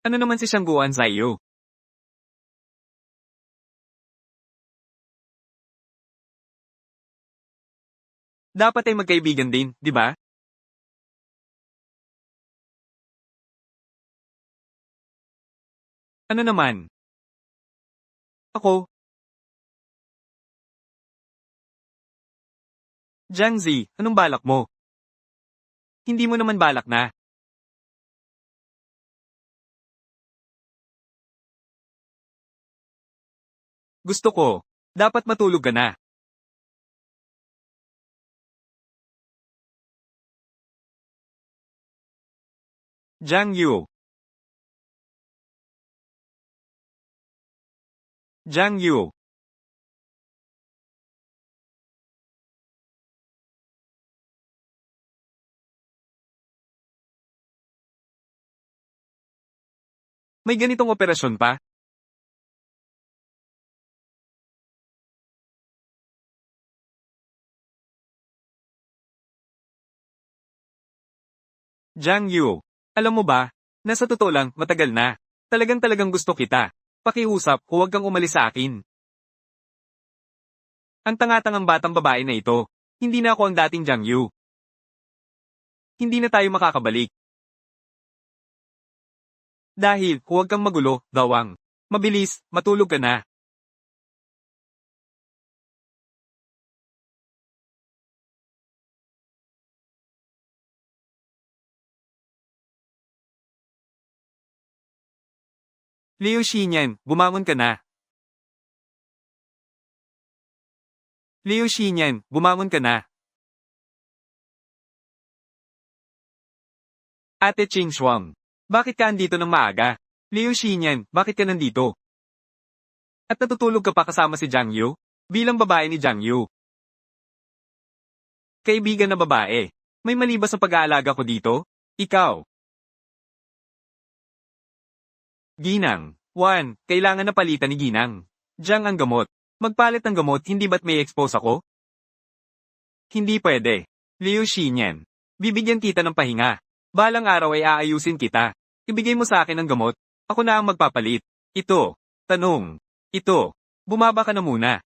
Ano naman si Shangguan sa iyo? Dapat ay magkaibigan din, di ba? Ano naman? Ako, Jiang Zi, anong balak mo? Hindi mo naman balak na. Gusto ko. Dapat matulog ka na. Jiang Yu. Jiang Yu. May ganitong operasyon pa? Jiang Yu. Alam mo ba? Nasa totoo lang, matagal na. Talagang gusto kita. Pakiusap, huwag kang umalis sa akin. Ang tanga-tangang batang babae na ito. Hindi na ako ang dating Jiang Yu. Hindi na tayo makakabalik. Dahil, huwag kang magulo, gawang. Mabilis, matulog ka na. Liu Xinyan, bumangon ka na. Liu Xinyan, bumangon ka na. Ate Ching Shuang. Bakit ka andito ng maaga? Liu Xinyan, bakit ka nandito? At natutulog ka pa kasama si Jiang Yu? Bilang babae ni Jiang Yu. Kaibigan na babae. May mali ba sa pag-aalaga ko dito? Ikaw. Ginang. Juan, kailangan na palitan ni Ginang. Jiang ang gamot. Magpalit ng gamot hindi ba't may expose ako? Hindi pwede. Liu Xinyan. Bibigyan kita ng pahinga. Balang araw ay aayusin kita. Ibigay mo sa akin ang gamot. Ako na ang magpapalit. Ito. Tanong. Ito. Bumaba ka na muna.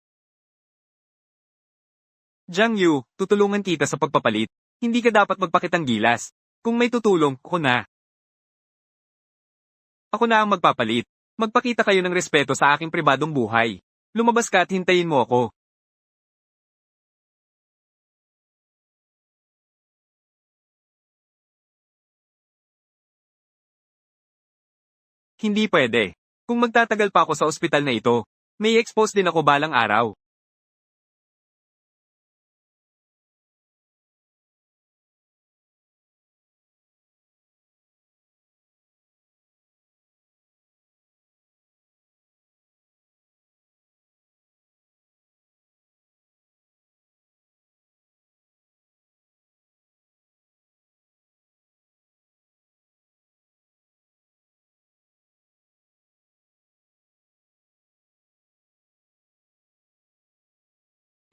Jiang Yu, tutulungan kita sa pagpapalit. Hindi ka dapat magpakitang gilas. Kung may tutulong, ako na. Ako na ang magpapalit. Magpakita kayo ng respeto sa aking pribadong buhay. Lumabas ka at hintayin mo ako. Hindi pwede. Kung magtatagal pa ako sa ospital na ito, may expose din ako balang araw.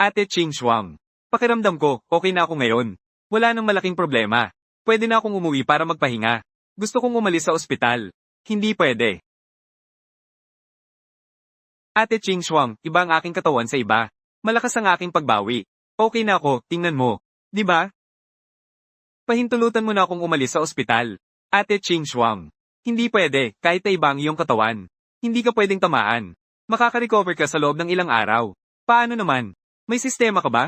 Ate Ching Shuang. Pakiramdam ko, okay na ako ngayon. Wala nang malaking problema. Pwede na akong umuwi para magpahinga. Gusto kong umalis sa ospital. Hindi pwede. Ate Ching Shuang, iba ang aking katawan sa iba. Malakas ang aking pagbawi. Okay na ako, tingnan mo. 'Di ba? Pahintulutan mo na akong umalis sa ospital. Ate Ching Shuang. Hindi pwede, kahit na iba ang iyong katawan. Hindi ka pwedeng tamaan. Makaka-recover ka sa loob ng ilang araw. Paano naman? May sistema ka ba?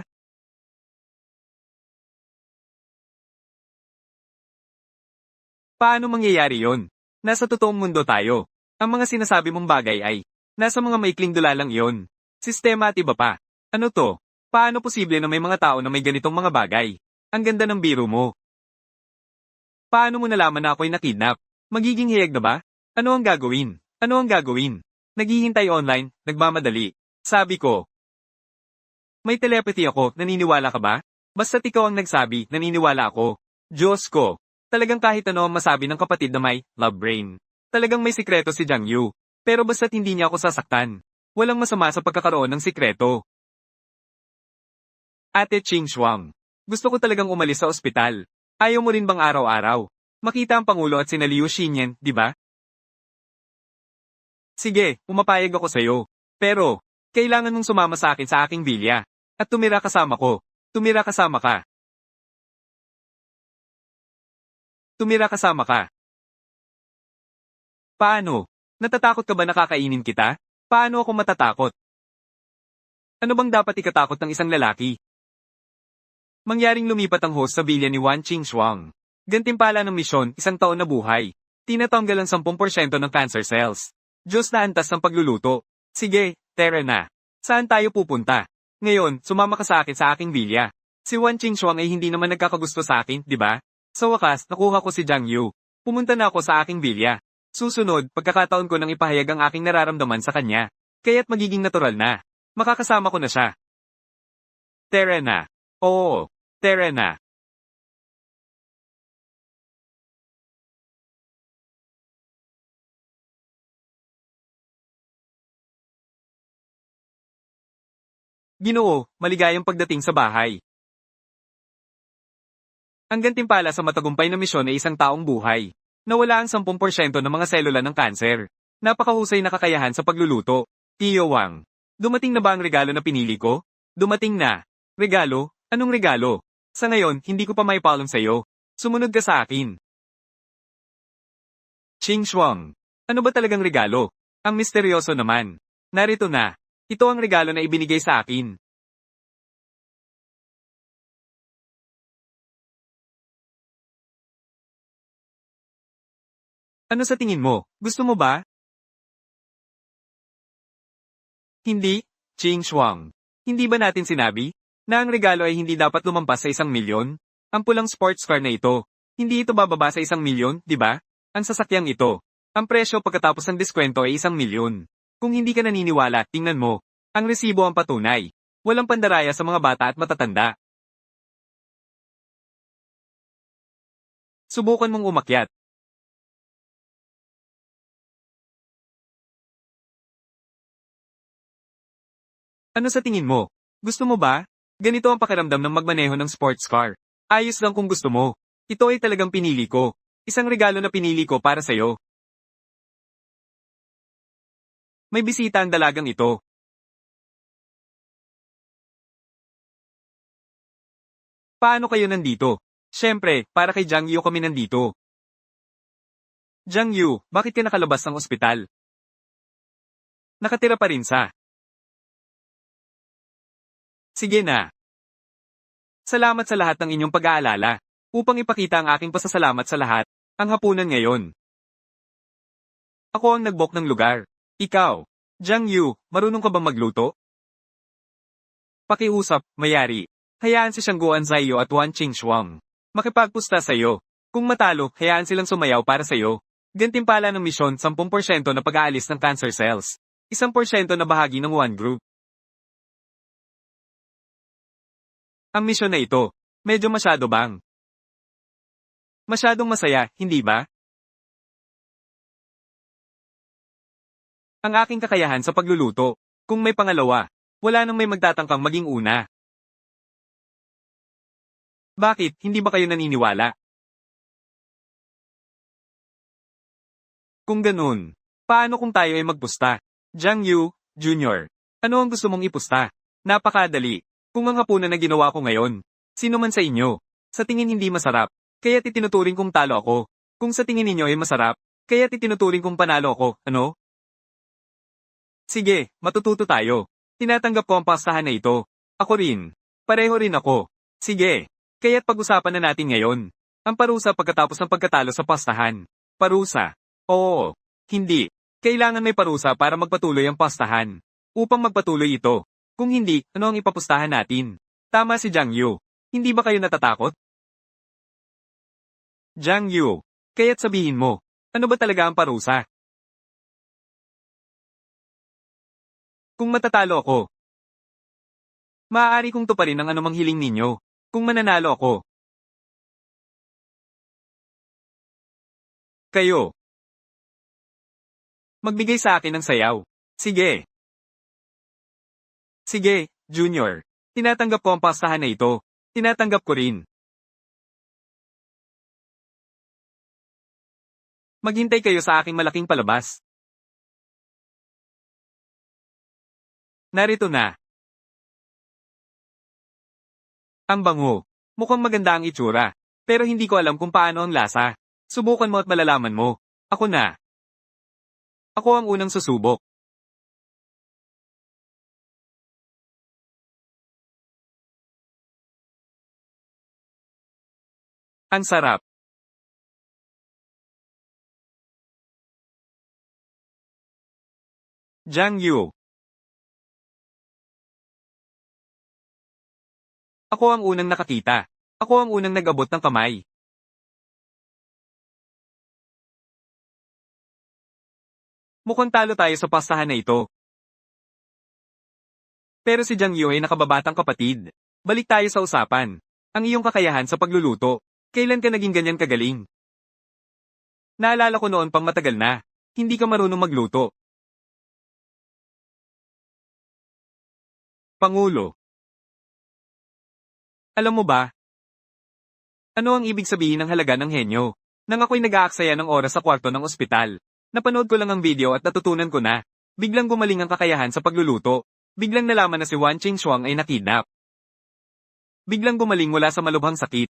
Paano mangyayari yon? Nasa totoong mundo tayo. Ang mga sinasabi mong bagay ay, nasa mga maikling dula lang yon. Sistema at iba pa. Ano to? Paano posible na may mga tao na may ganitong mga bagay? Ang ganda ng biro mo. Paano mo nalaman na ako'y nakidnap? Magiging hiyag na ba? Ano ang gagawin? Ano ang gagawin? Naghihintay online, nagmamadali. Sabi ko, may telepathy ako, naniniwala ka ba? Basta't ikaw ang nagsabi, naniniwala ako. Diyos ko. Talagang kahit ano ang masabi ng kapatid na may love brain. Talagang may sikreto si Jiang Yu. Pero basta't hindi niya ako sasaktan. Walang masama sa pagkakaroon ng sikreto. Ate Ching Shuang. Gusto ko talagang umalis sa ospital. Ayaw mo rin bang araw-araw? Makita ang Pangulo at sina Liu Xinyan, di ba? Sige, umapayag ako sa'yo. Pero, kailangan mong sumama sa akin sa aking bilya. At tumira kasama ko. Tumira kasama ka. Tumira kasama ka. Paano? Natatakot ka ba nakakainin kita? Paano ako matatakot? Ano bang dapat ikatakot ng isang lalaki? Mangyaring lumipat ang host sa bilya ni Wan Qingxuang. Gantimpala ng misyon, 1 taon na buhay. Tinatanggal ang 10% ng cancer cells. Diyos na antas ng pagluluto. Sige, tara na. Saan tayo pupunta? Ngayon, sumama ka sa akin sa aking bilya. Si Wan Qingxuang ay hindi naman nagkakagusto sa akin, di ba? Sa wakas, nakuha ko si Jiang Yu. Pumunta na ako sa aking bilya. Susunod, pagkakataon ko nang ipahayag ang aking nararamdaman sa kanya. Kaya't magiging natural na. Makakasama ko na siya. Tara na. Oo, tara na. Ginoo, maligayang pagdating sa bahay. Ang gantimpala sa matagumpay na misyon ay 1 taong buhay. Nawala ang 10% ng mga selula ng kanser. Napakahusay na kakayahan sa pagluluto. Tio Wang. Dumating na ba ang regalo na pinili ko? Dumating na. Regalo? Anong regalo? Sa ngayon, hindi ko pa maipaalam sa'yo. Sumunod ka sa akin. Ching Shuang. Ano ba talagang regalo? Ang misteryoso naman. Narito na. Ito ang regalo na ibinigay sa akin. Ano sa tingin mo? Gusto mo ba? Hindi, Ching Shuang. Hindi ba natin sinabi na ang regalo ay hindi dapat lumampas sa 1 milyon? Ang pulang sports car na ito, hindi ito bababa sa 1 milyon, di ba? Ang sasakyang ito. Ang presyo pagkatapos ng diskwento ay 1 milyon. Kung hindi ka naniniwala, tingnan mo. Ang resibo ang patunay. Walang pandaraya sa mga bata at matatanda. Subukan mong umakyat. Ano sa tingin mo? Gusto mo ba? Ganito ang pakiramdam ng magmaneho ng sports car. Ayos lang kung gusto mo. Ito ay talagang pinili ko. Isang regalo na pinili ko para sa'yo. May bisita ang dalagang ito. Paano kayo nandito? Siyempre, para kay Jiang Yu kami nandito. Jiang Yu, bakit ka nakalabas ng ospital? Nakatira pa rin sa. Sige na. Salamat sa lahat ng inyong pag-aalala. Upang ipakita ang aking pasasalamat sa lahat, ang hapunan ngayon. Ako ang nag-book ng lugar. Ikaw, Jiang Yu, marunong ka bang magluto? Pakiusap, mayari. Hayaan si Shangguan Zaiyo at Wan Qingxuang. Makipagpusta sa'yo. Kung matalo, hayaan silang sumayaw para sa'yo. Gantimpala ng misyon, 10% na pag-aalis ng cancer cells. 1% na bahagi ng One Group. Ang misyon na ito, medyo masyado bang? Masyadong masaya, hindi ba? Ang aking kakayahan sa pagluluto. Kung may pangalawa, wala nang may magtatangkang maging una. Bakit, hindi ba kayo naniniwala? Kung ganun, paano kung tayo ay magpusta? Jiang Yu, Jr. Ano ang gusto mong ipusta? Napakadali. Kung ang hapunan na ginawa ko ngayon, sino man sa inyo, sa tingin hindi masarap, kaya itinuturing kong talo ako. Kung sa tingin ninyo ay masarap, kaya itinuturing kong panalo ako, ano? Sige, matututo tayo. Tinatanggap ko ang pastahan na ito. Ako rin. Pareho rin ako. Sige. Kaya't pag-usapan na natin ngayon. Ang parusa pagkatapos ng pagkatalo sa pastahan. Parusa. Oo. Hindi. Kailangan may parusa para magpatuloy ang pastahan. Upang magpatuloy ito. Kung hindi, ano ang ipapustahan natin? Tama si Jiang Yu. Hindi ba kayo natatakot? Jiang Yu. Kaya't sabihin mo, ano ba talaga ang parusa? Kung matatalo ako, maaari kong tuparin ang anumang hiling ninyo. Kung mananalo ako, kayo, magbigay sa akin ng sayaw. Sige. Sige, Junior. Tinatanggap ko ang pastahan na ito. Tinatanggap ko rin. Maghintay kayo sa aking malaking palabas. Narito na. Ang bango. Mukhang maganda ang itsura. Pero hindi ko alam kung paano ang lasa. Subukan mo at malalaman mo. Ako na. Ako ang unang susubok. Ang sarap. Jiang Yu. Ako ang unang nakakita. Ako ang unang nag-abot ng kamay. Mukhang talo tayo sa pastahan na ito. Pero si Jiang Yu ay nakababatang kapatid. Balik tayo sa usapan. Ang iyong kakayahan sa pagluluto. Kailan ka naging ganyan kagaling? Naalala ko noon pang matagal na. Hindi ka marunong magluto. Pangulo. Alam mo ba? Ano ang ibig sabihin ng halaga ng henyo? Nang ako'y nag-aaksaya ng oras sa kwarto ng ospital. Napanood ko lang ang video at natutunan ko na. Biglang gumaling ang kakayahan sa pagluluto. Biglang nalaman na si Wan Qingshuang ay nakidnap. Biglang gumaling mula sa malubhang sakit.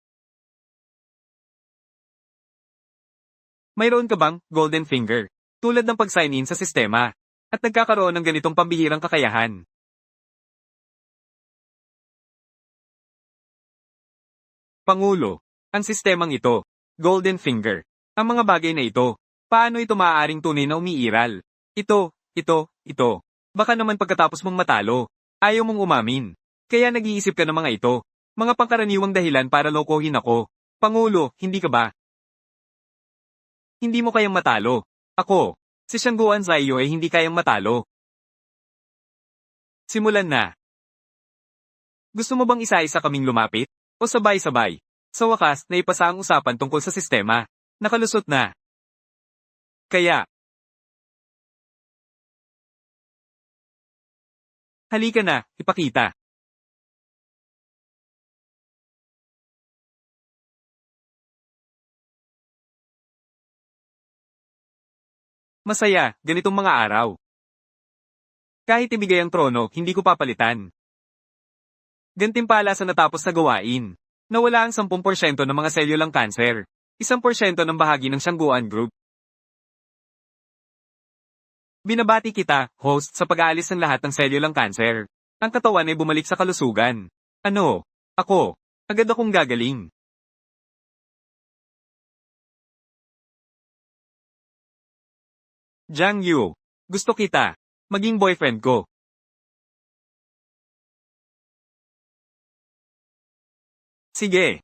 Mayroon ka bang golden finger? Tulad ng pag-sign in sa sistema. At nagkakaroon ng ganitong pambihirang kakayahan. Pangulo. Ang sistemang ito. Golden finger. Ang mga bagay na ito. Paano ito maaaring tunay na umiiral? Ito. Baka naman pagkatapos mong matalo. Ayaw mong umamin. Kaya nag-iisip ka ng mga ito. Mga pangkaraniwang dahilan para lokohin ako. Pangulo, hindi ka ba? Hindi mo kayang matalo. Ako. Si Shangguan Zaiyo ay hindi kayang matalo. Simulan na. Gusto mo bang isa-isa kaming lumapit? O sabay-sabay? Sa wakas, naipasa ang usapan tungkol sa sistema. Nakalusot na. Kaya, halika na, ipakita. Masaya, ganitong mga araw. Kahit ibigay ang trono, hindi ko papalitan. Gantimpala sa natapos na gawain. Nawala ang 10% ng mga selyulang kanser. 1% ng bahagi ng Shangguan Group. Binabati kita, host, sa pag-aalis ng lahat ng selyulang kanser. Ang katawan ay bumalik sa kalusugan. Ano? Ako. Agad akong gagaling. Jiang Yu. Gusto kita. Maging boyfriend ko. Sige.